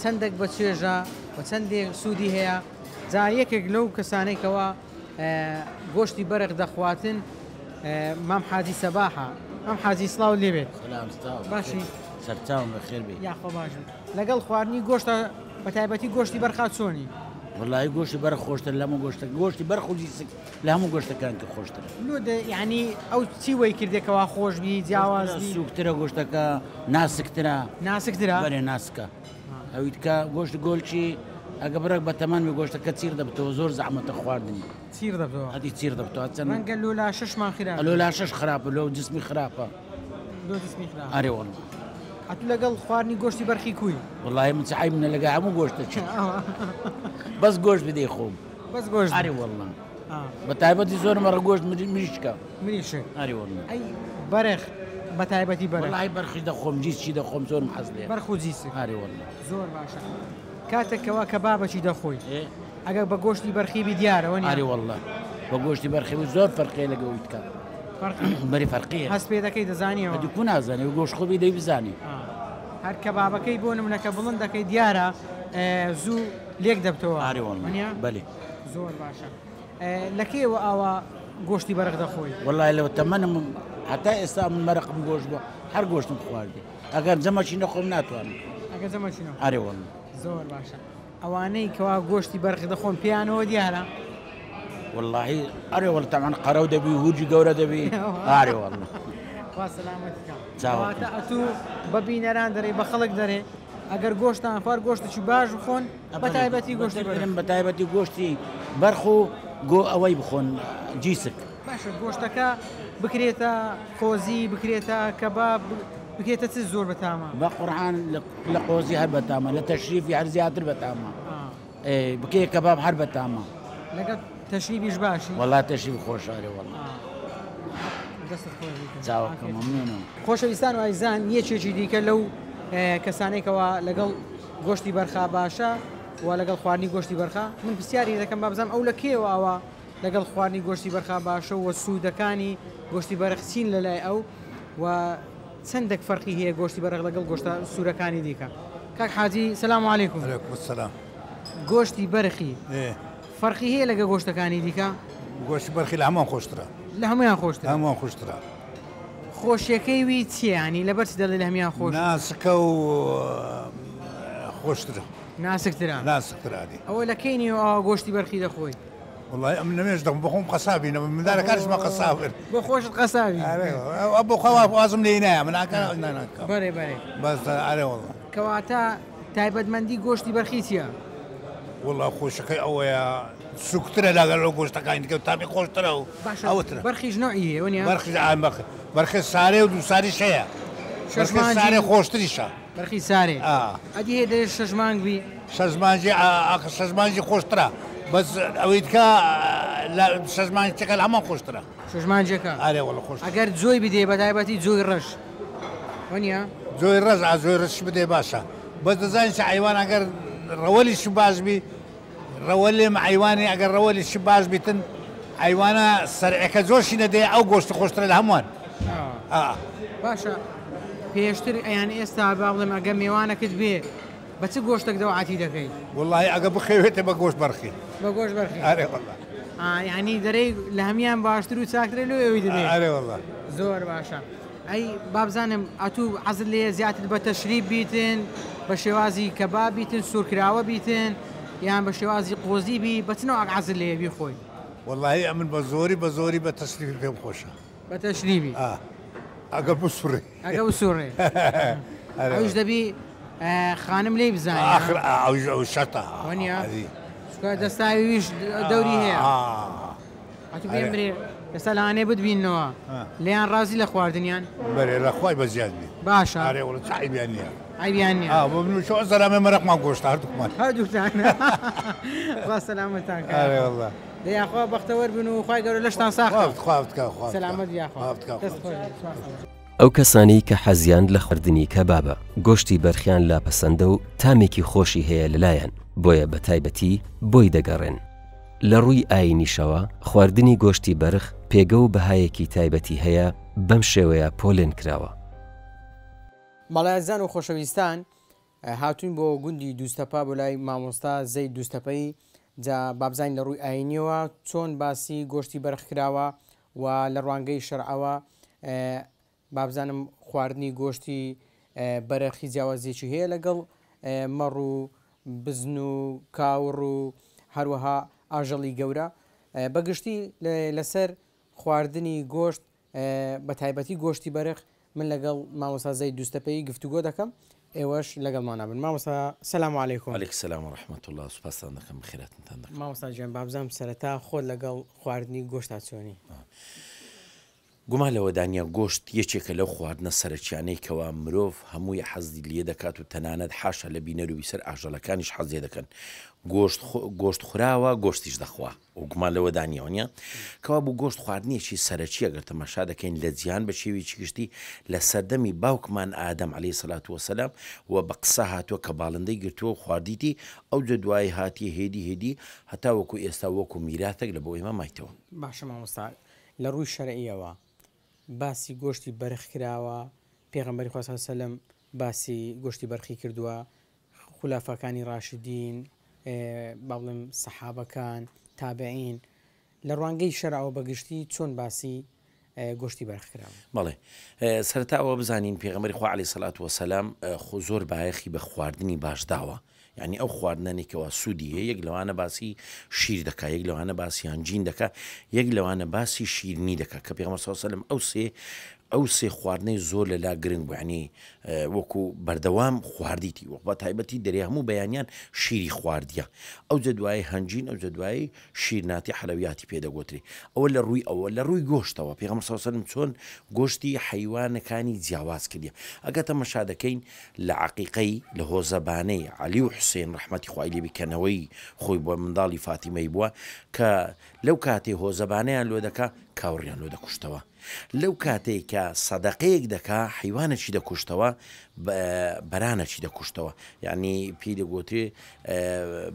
چەندێک بە چێژە و چەندێک سوودی هەیە جا یەکێک لەو کەسانێکەوە گۆشتی بەرخ دەخواتن مام حاجی سەباحە ئەم حاجی سڵاو لێبێت باشی سەرچاوم بەخێر بێ یاخۆ باش لەگەڵ خواردنی گۆشتە بە تایبەتی گۆشتی بەرخات چۆنی وڵی گۆشتی بەرە خۆشتر لە هەموو گۆشتە گۆشتی بەرخۆجی لە هەموو گۆشتەکان کە خۆشتر یعنی ئەو چی وەی کردێکەوە خۆشبی جیاوازی سوکترە گۆشتەکە ناسکترە بەرێ ناسکە ئەویت کە گۆشت گۆلچی ئەگە بڕێک بە تەمانمی گۆشتەکە چیر دەبتەوە زۆر زەحمەتە خواردنی چیر دەبتەوە هەتی چیر دەبتەوە چەند ڕەنگە لۆلا شەشمان خراپە لۆلا شەش خراپە لەو جسمی خراپە ئەرێ وەڵڵا هەتوو لەگەڵ خواردنی گۆشتی بەرخی کوی وڵی من چعی منە لەگە هەموو گۆشتە چ بەس گۆشت بدەی خۆم بەس گۆشت ئەرێ وەڵڵا بە تایبەتی زۆرم ڕە گۆشت مریشکە مریشک ئەرێ وەڵڵا ئەی بەرخ بە تایبەتی بەرخ وڵی بەرخی دەخۆم جیسچی دەخۆم زۆرم حەز لێ بەرخ و جیسک ئەرێ وەڵڵا زۆر باشە کاتێکەوە کە بابەتی دەخۆی ئەگەر بە گۆشتی بەرخیبی دیارەوە ئەرێ وەڵڵا بە گۆشتی بەرخی زۆر فەرقی لەگەڵ بکە بەری فەرقیە هەست پێ دەکەی دەزانیەوە دوکو نازانێ و گۆشت خۆبی دەی بزانی هەر کەبابەکەی بۆ نمونەکە بڵند دەکەی دیارە زوو لێک دەبتەوە ئەرێ وەڵڵا بەێ زۆر باشە لەکەیەوە ئاوا گۆشتی بەرخ دەخۆی وڵی لەوە تەمەنم هەتا ئێستا من مەرەقم گۆشت بووە هەر گۆشتم خواردی ئەگەر جەمەچی نەخۆم ناتوانم ئەگەر جەمەچینەوە ئەرێ وەڵڵا زۆر باشە ئەوانەی کەوا گۆشتی بەرخ دەخۆن پێیانەوە دیارە والله ئەرێ وەڵ تەمان قەرەو دەبی هوجی گەورە دەبی ئارێ وەڵڵا سلامەتیکە ئەتوو بە بینەران دەرێ بە خەڵک دەرێ ئەگەر گۆشتان خوار گۆشتێکی باش بخۆن بە تایبەتی گۆشتی برم بە تایبەتی گۆشتی بەرخ و گۆ ئەوەی بخۆن جیسک باشە گۆشتەکە بکرێتە خۆزی بکرێتە کەباب بکێتە چ زۆر بەتامە بە قورحان لە قۆزی هەر بەتامە لە تەشریفی هەر زیاتر بەتامە بکێ کەباب هەر بەتامە لەگەڵ تەشریفیش باشی وەڵات تەشریف خۆشارێ وەڵ چاوەکە مەمنونم. خۆشەویستان و ئایزان یەکێکی دیکە لەو کەسانێکەوە لەگەڵ گۆشتی بەرخا باشە و لەگەڵ خواردنی گۆشتی بەرخا من پرسیاری دەکەم بابزانم ئەو لە کێوە ئەوە لەگەڵ خواردنی گۆشتی بەرخا باشە و سوودەکانی گۆشتی بەرەخچین لەلای ئەو و چەندێک فەرقی هەیە گۆشتی بەرەق لەگەڵ گۆشتە سوورەکانی دیکە. کاک حاجی سەلام عەلەیکوم. وعەلەیکوم السەلام. گۆشتی بەرخی فەرقی هەیە لەگەڵ گۆشتەکانی دیکە؟ گۆشتی بەرخی لە هەمووان خۆشترە. لە هەموویان خۆشترە. هەمووان خۆشترە. خۆشیەکەی وی چیانی لەبەرچی دەڵێ لە هەموویان خۆش؟ ناسکە و خۆشترە. ناسکترە. ناسکترانی. ئەوە لە کەینی ئەوە گۆشتی بەرخی دەخۆی؟ والله ئەم نەمێش دەم بخۆم قەسابی من دارە کارشمە قەسابن. بۆ خۆشت قەسابی؟ بۆ خەوا وازم لێ نایە من ناکە ناکە. بەێ بەێ. بەس ئارێ وەڵڵا. کەواتە تایبەتمەندی گۆشتی بەرخی چییە؟ والله خۆشەکەی ئەوەیە سوکترە لەگەڵ لەو گۆشتەکانی دیکە تامی خۆشترە و ئەوترە. بەرخیش نوعی هەیە وەنیە؟ بەرخی سارێ و دووساریش هەیە. سارێ خۆشتریشە. بەرخی سارێ. ئەدی هەیە دەێت شەژمانگ بی؟ شەژمانجی خۆشترە. بەس ئەوەی دیکە شەژمانجەکە لە هەمان خۆشترە. شەژمانجەکە؟ ئارێ وەڵڵا خۆش. ئەگەر جۆی بدێ بە تایبەتی جۆی ڕەش وەنیە؟ جۆی ڕەش جۆی ڕەش بدێ باشە. بەس دەزانین چ حیوان ئەگەر ڕەوەلیشی باش بی ڕەوەلێم حیوانی ئەگەر ڕەوەلیشی باش بیتن حیوانە سەرعەکە زۆرشی نەدەیە ئەو گۆشتە خۆشترە لە هەمووان. باشە پێشتر ئەیان ئێستا با بڵێم ئەگە میێوانەکەت بێ بە چ گۆشتێک دەوعاتی دەکەی؟ وڵڵی ئەگە بخەوێتە بە گۆشت بەرخی. بە گۆشت بەرخی؟ ئارێ وەڵڵا. یعنی دەرەی لە هەمیان باشتر و چاکترە لێ ئەوی دەبێت؟ ئارێ وەڵڵا. زۆر باشە. ئەی بابزانم ئەتوو حەزت لێ زیاتر بە تەشریف بیتن بە شێوازی کەباب بیتن سوورکراوە بیتن یان بە شێوازی قۆزی بی بەچنەوە حەزت لێ بیخۆی؟ وڵڵی ئەمن بە زۆری بە تەشریفی پێم خۆشە. بە تەشریفی؟ ئەگە بسوڕێ. ئەگە بسوڕێ. ئەوش دەبی خانم لێی بزانێ. ئەو شەتە. وەنیە؟ دەستاویش دەوری هەیە. ئەتوو پێم برێ ئێستا لەوانەیە بتبینەوە لێیان ڕازی لە خواردنیان؟ بەێ لە خوای بەزیاد بی. باشە. ئارێ وڵڵا چ عیبیان نییە. عیبیان نییە. بۆ من شۆ زەرامێ مەرەقمان گۆشت هەردووکمان. هەردووکتان. ڕا سەلامەتان کە. ئارێ وەڵڵا. دەیاخوا بەختەوەر بن و خوای گەورە لەشتان ساخت. خوافتکە سەلامەت یاخوا. ئەو کەسانی کە حەزیان لە خواردنی کەبابە گۆشتی بەرخیان لاپەسەندە و تامێکی خۆشی هەیە لەلایەن بۆیە بە تایبەتی بۆی دەگەڕێن. لە ڕووی ئاینیشەوە خواردنی گۆشتی بەرخ پێگە و بەهایەکی تایبەتی هەیە بەم شێوەیە پۆلێن کراوە. مەڵایەتزان و خۆشەویستان هاتوین بۆ گوندی دووستەپا بۆ لای مامۆستا زەی دووستەپەی جا بابزین لە ڕووی ئاینیەوە چۆن باسی گۆشتی بەرخ کراوە و لە ڕوانگەی شەرعەوە بابزانم خواردنی گۆشتی بەرەخی جیاوازێکی هەیە لەگەڵ مەڕ و بزن و کاوڕ و هەروەها ئاژەڵی گەورە بەگشتی لەسەر خواردنی گۆشت بە تایبەتی گۆشتی بەرخ من لەگەڵ مامۆستا زەی دووستەپەی گفتوگۆ دەکەم ئێوەش لەگەڵمان بن. مامۆستا سەلام عەلەیکوم. وعەلەیکم سەلام و ڕەحمەتوڵڵا و سوپاسان دەکەم بەخێراتتان دەکەم. مامۆستا گیان بابزانم سەرەتا خۆت لەگەڵ خواردنی گۆشتا چۆنی؟ گومان لەوەدانیا گۆشت یەکێکە لەو خواردنە سەرچیانەی کەوا مرۆڤ هەمووی حەزی لێ دەکات و تەنانەت حاشا لە بینەر و بیسەر ئاژەڵەکانیش حەزێ دەکەن. گۆشت خوراوە گۆشتیش دەخوا و گومان لەوەدانیەوە نیە کەوا بوو گۆشت خواردنیەکی سەرەکی ئەگەر تەماشا دەکەین لە جیهان بە شێوێکی گشتی لە سەردەمی باوکمان ئادەم عەلەیهی سەڵات وەسەلام و بە قسە هاتووە کە باڵندەی گرتووە و خواردیتی ئەو دوای هاتی هێدی هەتا وەکو ئێستا وەکو میراثێک لە بۆ ئێمە مایتەوە. باشە مامۆستا لە ڕووی شەرعیەوە باسی گۆشتی بەرخ کراوە پێغەمبەری خوا سەڵلەهو عەلەیهی وسەلەم باسی گۆشتی بەرخی کردووە خولافەکانی ڕاشدین با بڵێم سەحابەکان تابعین لە ڕوانگەی شەرعەوە بەگشتی چۆن باسی گۆشتی بەرخ کراوە؟ بەڵێ سەرەتا ئەوە بزانین پێغەمبەری خوا عەلەیهی سەڵات وەسەلام زۆر بایەخی بە خواردنی باش داوە. یعنی ئەو خواردنێکەوە سوودی هەیە یەک لەوانە باسی شیر دەکا یەک لەوانە باسی هەنجین دەکا یەک لەوانە باسی شیرنی دەکا کە پێغەمبەر سەڵلەهو عەلەیهی وسەلەم ئەو سێ ئەو سێ خواردنەی زۆر لەلا گرنگ بووعنی وەکو بەردەوام خواردیتی وە بە تایبەتی دەری هەموو بەیانیان شیری خواردیە ئەو جە دوای هەنجین ئەو جە دوایی شیرناتی حەلەویاتی پێدەگوتری ئەوە لە ڕووی گۆشتەوە پێغەمبەر صلی الله علیه و سلم چۆن گۆشتی حیوانەکانی جیاواز کردیە ئەگە تەماشا دەکەین لە عەقیقەی لە هۆزەبانەی عەلی و حوسێن ڕەحمەتی خوای لێ بکەنەوەی خۆی بۆ منداڵی فاتیمەی بووە کە لەو کاتێ هۆزەبانەیان لۆ دەکا کاوڕیان لۆ دەکوشتەوە لەو کاتێک کە سەدەقەیەک دەکا حیوانەکی دەکوشتەوە بەرانەکی دەکوشتەوە یعنی پێی دەگوترێ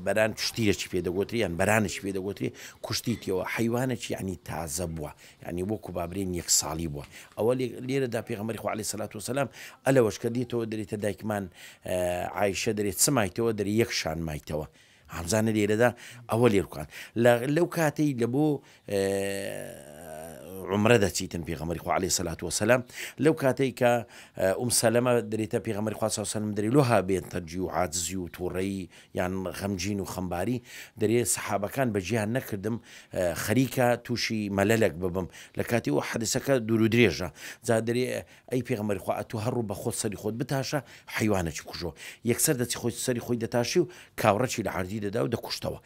بەران شتیرەکی پێدەگوتری یان بەرانێکی پێدەگوتری کوشتیتەوە حیوانێکی یعنی تازە بووە یعنی وەکو بابرین یەک ساڵی بووە ئەوە لێرەدا پێغەمبەری خوا عەلەیهی سەلات وسەلام ئەلەوەش کە دێتەوە دەرێتە دایکمان عایشە دەرێت چ مایتەوە دەری یەک شان مایتەوە هەمزانە لێرەدا ئەوە لێرکان لەو کاتەی لە بۆ عمرە دەچیتن پێغەمبەری خوا عەلەیهی سەلات وسەلام لەو کاتەی کە سەلەمە دەرێتە پێغەمبەری خوا صلی الله علیه و سلم دەری لۆها بێن تەرجی و عاجزی و تووڕەیی یان خەمگین و خەمباری دەرێ سەحابەکان بەجیان نەکردم خەریکە تووشی مەلەلێک ببم لە کاتی و حەدیسەکە دوور و درێژە جا دەرێ ئەی پێغەمبەری خوا ئەتوو هەڕوو بە خۆت سەری خۆت بتاشە حیوانێکی بکوژەوە یەکسەر دەچی خۆی سەری خۆی دەتاشی و کاوڕەکی لە عەردی دەدا و دەکوشتەوە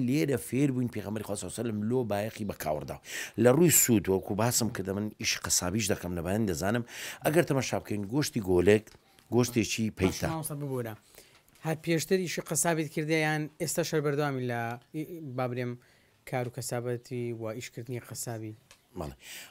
لێرە فێر بووین پێغەمبەری خوا صلی الله علیه و سلم لۆ بایەقی بە کاوڕدا لە ڕووی سوود وەکو باسم کردە من ئیش قەسابیش دەکەم لەبەیان دەزانم ئەگەر تەماشا بکەین گۆشتی گۆلێک گۆشتێکی پەیتە ببوورە هەر پێشتر ئیشی قەسابیت کردیان ئێستا شەر بەردەوامی لە بابرێم کار و کەسابەتی و ئیشکردنی قەسابی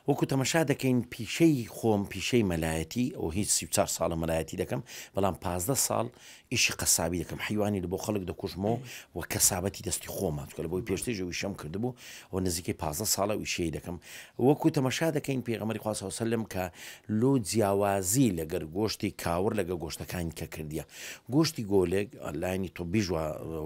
وەکو تەماشا دەکەین پیشەی خۆم پیشەی مەلایەتی ئەو هیچ 34 ساڵە مەلایەتی دەکەم بەڵام 15 ساڵ ئیشی قەسابی دەکەم حیوانی لە بۆ خەڵک دەکوژمەوە و کەسابەتی دەستی خۆمان لە بۆی پێشتر ویشەم کردبوو ئەو نزیکەی 15 ساڵە ویشەی دەکەم وەکو تەماشا دەکەین پێغەمبەری خوا صلی الله علیه و سلم کە لۆ جیاوازی لەگەر گۆشتی کاور لەگە گۆشتەکانی کە کردیە گۆشتی گۆلێک لاینی تۆبیژ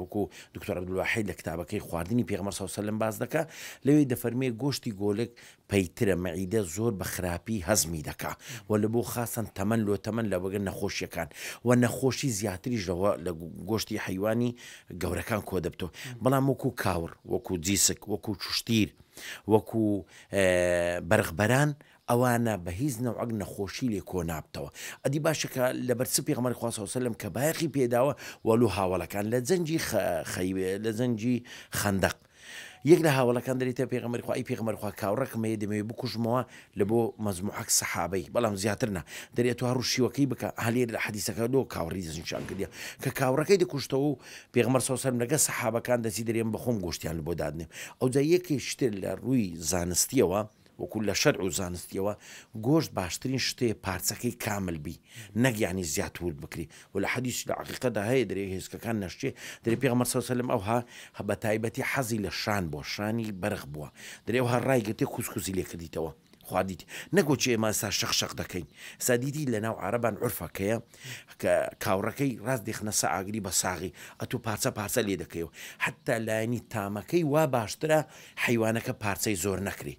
وەکو دکتۆر عەبدولواحید لە کتابەکەی خواردنی پێغەمبەر صلی الله علیه و سلم باز دەکا لەوێ دەفەرمێ گۆشتی گۆلێک پەیترە مەعیدە زۆر بە خراپی هەزمی دەکا و لە بۆ خاسن تەمەن لۆ تەمەن لە بەگەر نەخۆشیەکان و نەخۆشی زیاتریشەوە لە گۆشتی حیوانی گەورەکان کۆ دەبتەوە بەڵام وەکو کاور وەکو جیسک وەکو چوشتیر وەکو بەرغبەران ئەوانە بە هیچ نەوعەک نەخۆشی لێ کۆ نابتەوە ئەدی باشەکە لە بەرچ پێغەمبەری خوا صلی الله علیه و سلم کە بایەقی پێداوە وەلو هاوڵەکان لە جەنگی خەندەق یەک لە هاوڵەکان دەریتە پێغەمبەری خوا ئەی پێغەمبەری خوا کاوڕەکەمەیە دەمەوێت بکوژمەوە لە بۆ مەجموعەک سەحابەی بەڵام زیاترنا دەرێت هەڕوو شیوەکەی بکە هەلێر لە حەدیسەکە لۆ کاوڕی دەستنیشان کردیە کە کاوڕەکەی دەکوشتەوە و پێغەمبەر صلی الله علیه و سلم لەگە سەحابەکان دەچی دەرێن بەخۆم گۆشتیان لە بۆ دادنێم ئەو جا یەکێشتر لە ڕووی زانستیەوە وەکو لە شەرع و زانستیەوە گۆشت باشترین شتێ پارچەکەی کامل بی نەگیانی زیات ورد بکری و لە حەدیث لە عەقیقەدا هەیە دەرێ هێزکەکان نەشتێ دەرێ پێغەمبەر صلی الله علیه و سلم ئەوها بە تایبەتی حەزی لە شان بۆ شانی بەرغ بووە دەرێ ئەوها ڕای گرتێ کوسکوسی لێ کردیتەوە خواردیت نەگۆچی ئێمە ئێستا شەق دەکەین سادیتی لە ناو عەرەبان عورفەکەیە کە کاوڕەکەی ڕاست دێخنە سە ئاگری بە ساغی ئەتوو پارچە لێ دەکەیەوە حتا لایەنی تامەکەی وا باشترە حیوانەکە پارچەی زۆر نەکری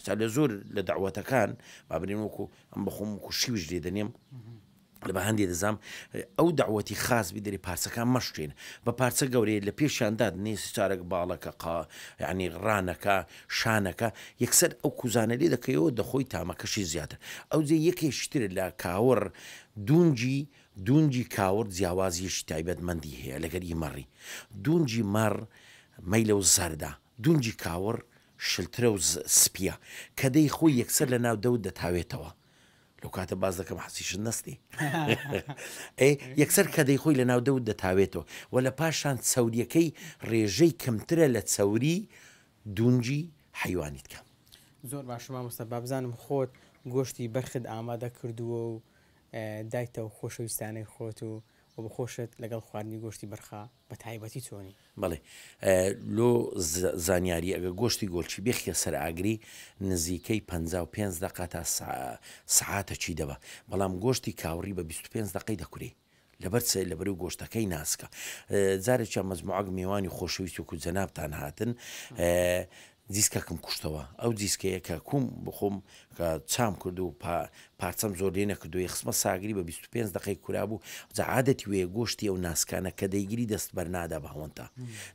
لە زۆر لە داوەتەکان بابرین وەکو ئەم بەخۆم وەکو شیوش لێ دەنێم لە بە هەندێ دەزام ئەو داوەتی خاص بی دەری پارچەکان مەشتێن بە پارچە گەورەیە لە پێشیانداد نێسی چارێک باڵەکە یعنی ڕانەکە شانەکە یەکسەر ئەو کوزانە لێ دەکەیەوە دەخۆی تامەکەشی زیاتر ئەو جێ یەکێشتر لە کاوەڕ دونجی کاوەڕ جیاوازیەشی تایبەتمەندی هەیە لەگەری مەڕی دونجی مەڕ مەیلە و زەردا دونجی کاوەڕ شلترە و سپیە کە دەی خۆی یەکسەر لە ناو دەوت دەتاوێتەوە لەو کاتە باز دەکەم حەسیشت نەستی یەکسەر کە دەی خۆی لە ناو دەوت دەتاوێتەوە و لە پاشان چەوریەکەی ڕێژەی کەمترە لە چەوری دونجی حیوانیت کە زۆر باشە مامۆستا بابزانم خۆت گۆشتی بەرخت ئامادە کردووە و دایتەوە خۆشەویستانەی خۆت و بخۆشت لەگەڵ خواردنی گۆشتی بەرخا بە تایبەتی چۆنی بەڵێ لۆ زانیاری ئەگە گۆشتی گۆلچی بێخیە سەر ئاگری نزیکەی 55 دقە تا سعاتەکی دەبە بەڵام گۆشتی کاوڕی بە 25 دقەی دەکوری لەبەر لەبەرو گۆشتەکەی ناسکە جارێکیان مەزموعەک میوانی خۆشەویست و جەنابتان هاتن دیسکەکەم کوشتەوە ئەو دیسکەیە کە کوم بخۆم کە چام کرد و پارچەم زۆر لێ نەکردووی خسمە ساگری بە 25 دقەی کورا بوو جەعادەتی وێ گۆشتی ئەو ناسکانە کە دەیگیری دەست بەرنادا بە هەوەنتا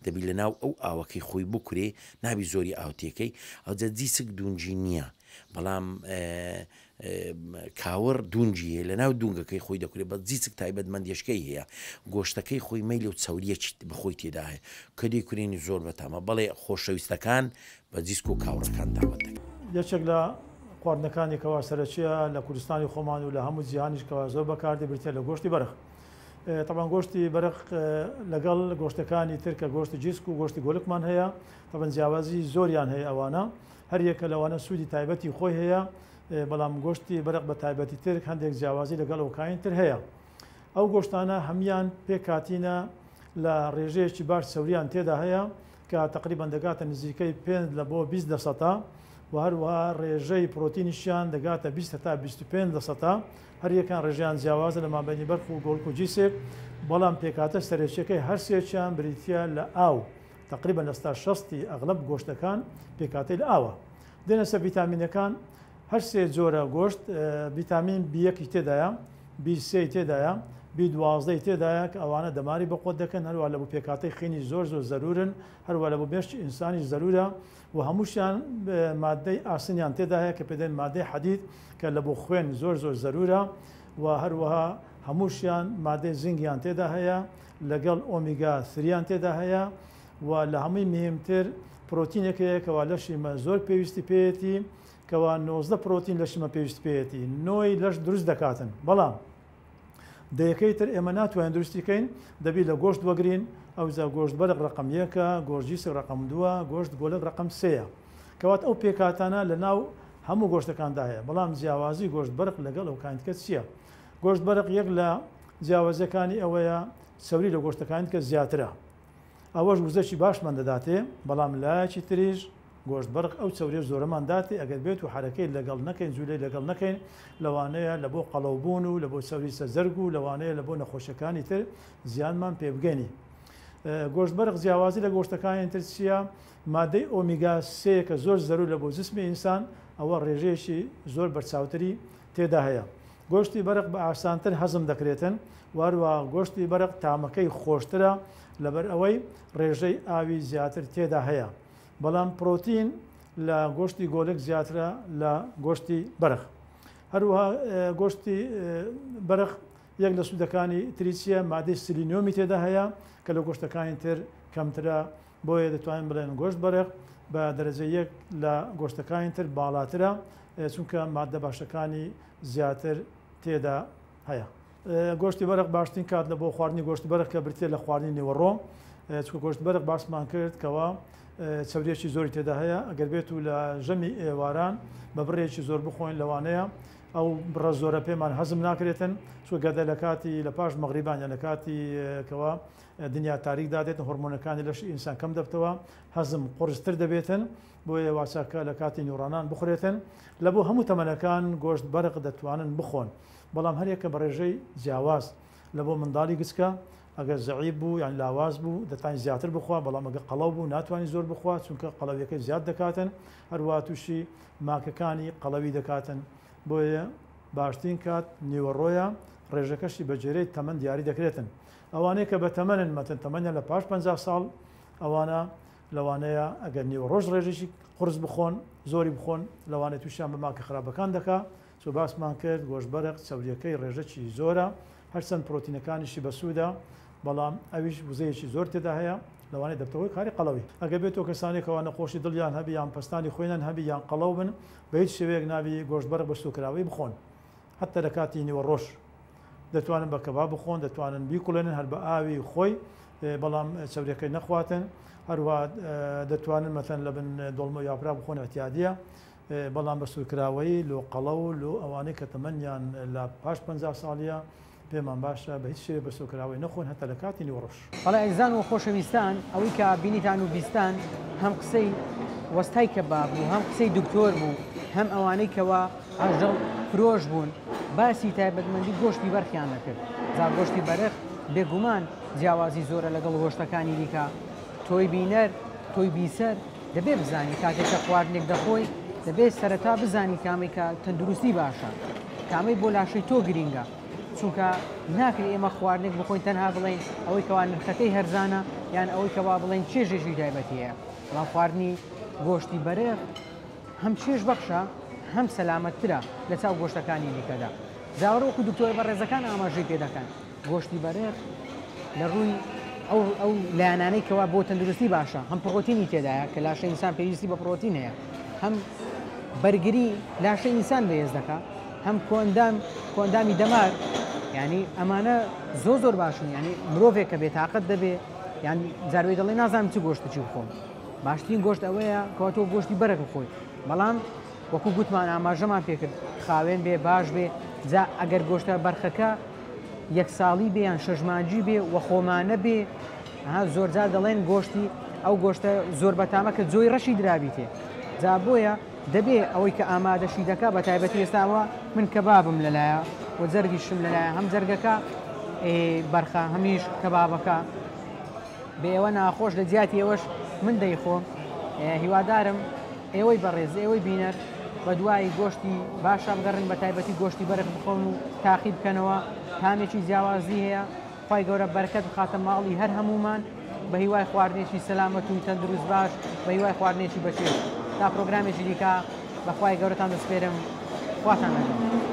دەبی لە ناو ئەو ئاوەکەی خۆی بکورێ نابی زۆری ئاوتێکەکەی ئەو جەجیسک دونجی نییە بەڵام کاوەڕ دونجیە لە ناو دونگەکەی خۆی دەکرێت بە جیچک تایبەتمەندیشکەی هەیە گۆشتەکەی خۆی مەیل و چاوریەکی بخۆی تێدا هەیە کە دەیکورێنی زۆر بەتامە بەڵێ خۆشەویستەکان بە جیسک و کاوڕەکان داوت دەکەن یەکێک لە خواردنەکانێکەوە سەرچیە لە کوردستانی خۆمان و لە هەموو جیهانیشکەوە زۆر بەکاردێ بریتە لە گۆشتی بەرخ طبعا گۆشتی بەرخ لەگەڵ گۆشتەکانی تر کە گۆشتی جیسک و گۆشتی گۆلکمان هەیە طبعا جیاوازی زۆریان هەیە ئەوانە هەر یەکە لەوانە سوودی تایبەتی خۆی هەیە بەڵام گۆشتی بەرق بە تایبەتی تر هەندێک جیاوازی لەگەڵ ئەوکاین تر هەیە ئەو گۆشتانە هەمان پێکاتینە لە ڕێژەیەکی باش سەوریان تێدا هەیە کە تقریبان دەگاتە نزیکەی 5 لە بۆ 20% و هەروەها ڕێژەی پرۆتینیشیان دەگاتە 20 تا 25% هەر یەکان ڕێژیان جیاوازە لە مابینی بەرخ و گۆڵک و جیسێک بەڵام پێکاتە سەرچیەکەی هەر سێکیان بریتە لە ئاو تقریبا لە 60 ئەغلب گۆشتەکان پێکاتی لە ئاوە دێنە سەر ڤیتامینەکان هەر سێ جۆرە گۆشت ڤیتامین B1 تێدایە B3 تێدایە B12 تێدایە کە ئەوانە دەماری بەقۆت دەکەن هەروە لە بۆ پێکاتی خینی زۆر زەرورن هەروە لە بۆ بێشتی ئینسانی زەرورە و هەمووشیان مادەی ئاسنیان تێدایە کە پێدەن مادەی حەدید کە لە بۆ خوێن زۆر زەرورە و هەروەها هەمووشیان مادەی زینگیان تێدا هەیە لەگەڵ ئۆمیگا 3یان تێدا هەیە و لە هەمووی مهمتر پرۆتینێکەیە کەوا لەشیمە زۆر پێویستی پێێتی کەوا 90 پرۆتین لەشمە پێویست پێێتی نۆی لەش دروست دەکاتن بەڵام دەیەکەی تر ئێمە ناتوانین دروستیکەین دەبی لە گۆشت وەگرین ئەوزا گۆشت بەرق ڕقم 1 گۆژیسک ڕقم 2 گۆشت گۆلک ڕقم 3 کەوات ئەو پێکاتانە لە ناو هەموو گۆشتەکاندا هەیە بەڵام جیاوازی گۆشت بەرق لەگەڵ ئەو کاینتکە چییە گۆشت بەرق یەک لە جیاوازەکانی ئەوەیە سەوری لە گۆشتەکانی کە زیاترە ئەوەش وزەکی باشمان دەداتێ بەڵام لایەکی تریش گۆشت بەرق ئەو چەورێ زۆرەمان داتی ئەگەر بێت و حرەکەی لەگەڵ نەکەین جوولەی لەگەڵ نەکەین لەوانەیە لە بۆ قەڵەوبوون و لە بۆ سەوری سەزەرگ و لەوانەیە لە بۆ نەخۆشەکانی تر زیانمان پێ بگەنی گۆشت بەرق جیاوازی لە گۆشتەکانی تر چیە مادەی ئۆمیگا 3 کە زۆر زەرور لە بۆ جسمی ئینسان ئەوە ڕێژەیەکی زۆر بەرچاوتری تێدا هەیە گۆشتی بەرق بە ئاسانتر هەزم دەکرێتن واروە گۆشتی بەرق تامەکەی خۆشترە لەبەر ئەوەی ڕێژەی ئاوی زیاتر تێدا هەیە بەڵام پرۆتین لە گۆشتی گۆلک زیاترە لە گۆشتی بەرخ هەروەها گۆشتی بەرخ یەک لە سوودەکانی تریچیە مادەی سلینۆمی تێدا هەیە کە لە گۆشتەکانی تر کەمترە بۆیە دەتوانین بڵێن گۆشت بەرخ بە دەرەجە یەک لە گۆشتەکانی تر باڵاترە چونکە مادە باشەکانی زیاتر تێدا هەیە گۆشتی بەرق باشترین کات لە بۆ خواردنی گۆشتی بەرق کە برتێ لە خواردنی نێوەڕۆ چکە گۆشت بەرق باسمان کرد کەەوە چەورێکی زۆری تێدا هەیە ئەگەر بێت و لە ژەمی ئێواران بە بڕێکی زۆر بخۆین لەوانەیە ئەو بڕە زۆرە پێمان هەزم ناکرێتن چۆگەدە لە کاتی لە پاش مەغریبان لە کاتی کەەوە دنیا تاریک دادێتن هۆرمۆنەکانی لەش ئینسان کەم دەبتەوە هەزم قورستر دەبێتن بۆیە واساکە لە کاتی نیورانان بخورێتن لە بۆ هەموو تەمەنەکان گۆشت بەرق دەتوانن بخۆن بەڵام هەرێکە بە ڕێژەی جیاواز لە بۆ منداڵی گچکە ئەگەر زەعیب بوو یان لاواز بوو دەتوانین زیاتر بخوا بەڵام ئەگە قەڵەو بوو ناتوانین زۆر بخوا چونکە قەڵەویەکەی زیاد دەکاتن هەروە تووشی ماکەکانی قەڵەوی دەکاتن بۆیە باشترین کات نیوەڕۆیە ڕێژەکەشی بەجێرەی تەمەەن دیاری دەکرێتن ئەوانەیە کە بە تەمەنن مەتن تەمەنە لە پاش 50 ساڵ ئەوانە لەوانەیە ئەگەر نیوەڕۆژ ڕێژێکی قرس بخۆن زۆری بخۆن لەوانێت تووشیان بە ماکە خراپەکان دەکات چۆ باسمان کرد گۆشت بەرق چەوریەکەی ڕێژەکی زۆرە هەرچەند پرۆتینەکانیشی بەسوودە بەڵام ئەویش وزەیەکی زۆر تێدا هەیە لەوانەیە دەبتەوەی کاری قەڵەوی ئەگەر بێتەوە کەسانێکەوە نەخۆشی دڵیان هەبی یان پستانی خۆیان هەبی یان قەڵەو بن بە هیچ شێوەیەک ناوی گۆشت بەرق بە سوکراوی بخۆن حتى لە کاتی نیوەڕۆژ دەتوانن بە کەباب بخۆن دەتوانن بیکوڵێنن هەر بە ئاوی خۆی بەڵام چەورەکەی نەخواتن هەروە دەتوانن مەتەن لە بن دۆڵمە یاپرا بخۆن احتیادیە بەڵام بە سوکراوەی لۆ قەڵەو و لۆ ئەوانەی کە تەمەنیان لە پاش 50 ساڵیە پێمان باشە بە هیچ شێوە بە سوکراوەی نەخۆن هەتا لە کاتی نیوەڕۆژ. بەڵێ ئەگزان و خۆشەویستان ئەوەی کە بینیتان و بیستان هەم قسەی وەستای کەباب بوو هەم قسەی دکتۆر بوو هەم ئەوانەی کەوا ئاژەڵ فرۆش بوون باسی تایبەتمەندی گۆشتی بەرخیان نەکرد. جا گۆشتی بەرخ بێگومان جیاوازی زۆرە لەگەڵ گۆشتەکانی دیکە تۆی بینەر تۆی بیسەر دەبێ بزانی کاتێکە خواردنێک دەخۆی دەبێت سەرەتا بزانی کامێکە تەندروستی باشە کامەی بۆ لاشەی تۆ گرینگە چونکە ناکرێت ئێمە خواردنێک بخۆین تەنها بڵین ئەوەی کەوا نرخەکەی هەرزانە یان ئەوەی کەوا بڵین چێژێکی تایبەتیە بەڵام خواردنی گۆشتی بەرێق هەم چێژ بەخشە هەم سەلامەتترە لە چاو گۆشتەکانی دیکەدا زاوەڕۆکو دکتۆر بەڕێزەکان ئاماژەی پێ دەکەن گۆشتی بەرێق لە ڕووی ئەو لایەنانەی کەوا بۆ تەندروستی باشە هەم پڕۆتینی تێدایە کە لاشە ئینسان پێویستی بە پڕۆتین هەیە هەم بەرگری لاشە ئینسان بەهێز دەکات هەم کۆندامی دەمار ینی ئەمانە زۆر باشن ینی مرۆڤێک کە بێتاقەت دەبێ یان جاروی دەڵێ نازانم چ گۆشتێکی بخۆم باشترین گۆشت ئەوەیە کەواتۆ گۆشتی بەرەق بخۆی بەڵام وەکو گوتمان ئاماژەمان پێکرد خاوێن بێ باش بێ جا ئەگەر گۆشتە بەرخەکە یەک ساڵی بێ یان شەژمانجی بێ وە خۆمانە بێ زۆرجار دەڵێن گۆشتی ئەو گۆشتە زۆر بەتامە کە جۆی ڕەشی درابیتێ جا بۆیە دەبێ ئەوەی کە ئامادەشی دەکا بە تایبەتی ئێستاوە من کەبابم لەلایە و جەرگیشم لەلایە هەم جەرگەکە بەرخە هەمیش کەبابەکە بێ ئێوە ناخۆش لە جیاتی ئێوەش من دەیخۆم هیوادارم ئێوەی بەڕێز ئێوەی بینەر بە دوای گۆشتی باشە بگەڕن بە تایبەتی گۆشتی بەرەق بخۆن و تاقی بکەنەوە تامێکی جیاوازی هەیە خی گەورە بەرەکەت بخاتە ماڵی هەر هەمومان بە هیوای خواردنێکی سەلامەت و تەندروست باش بە هیوای خواردنێکی بەچێت تا پرۆگرامێکی دیکە بەخوای گەورەتان دەسپێرم خواتان لەگەڵ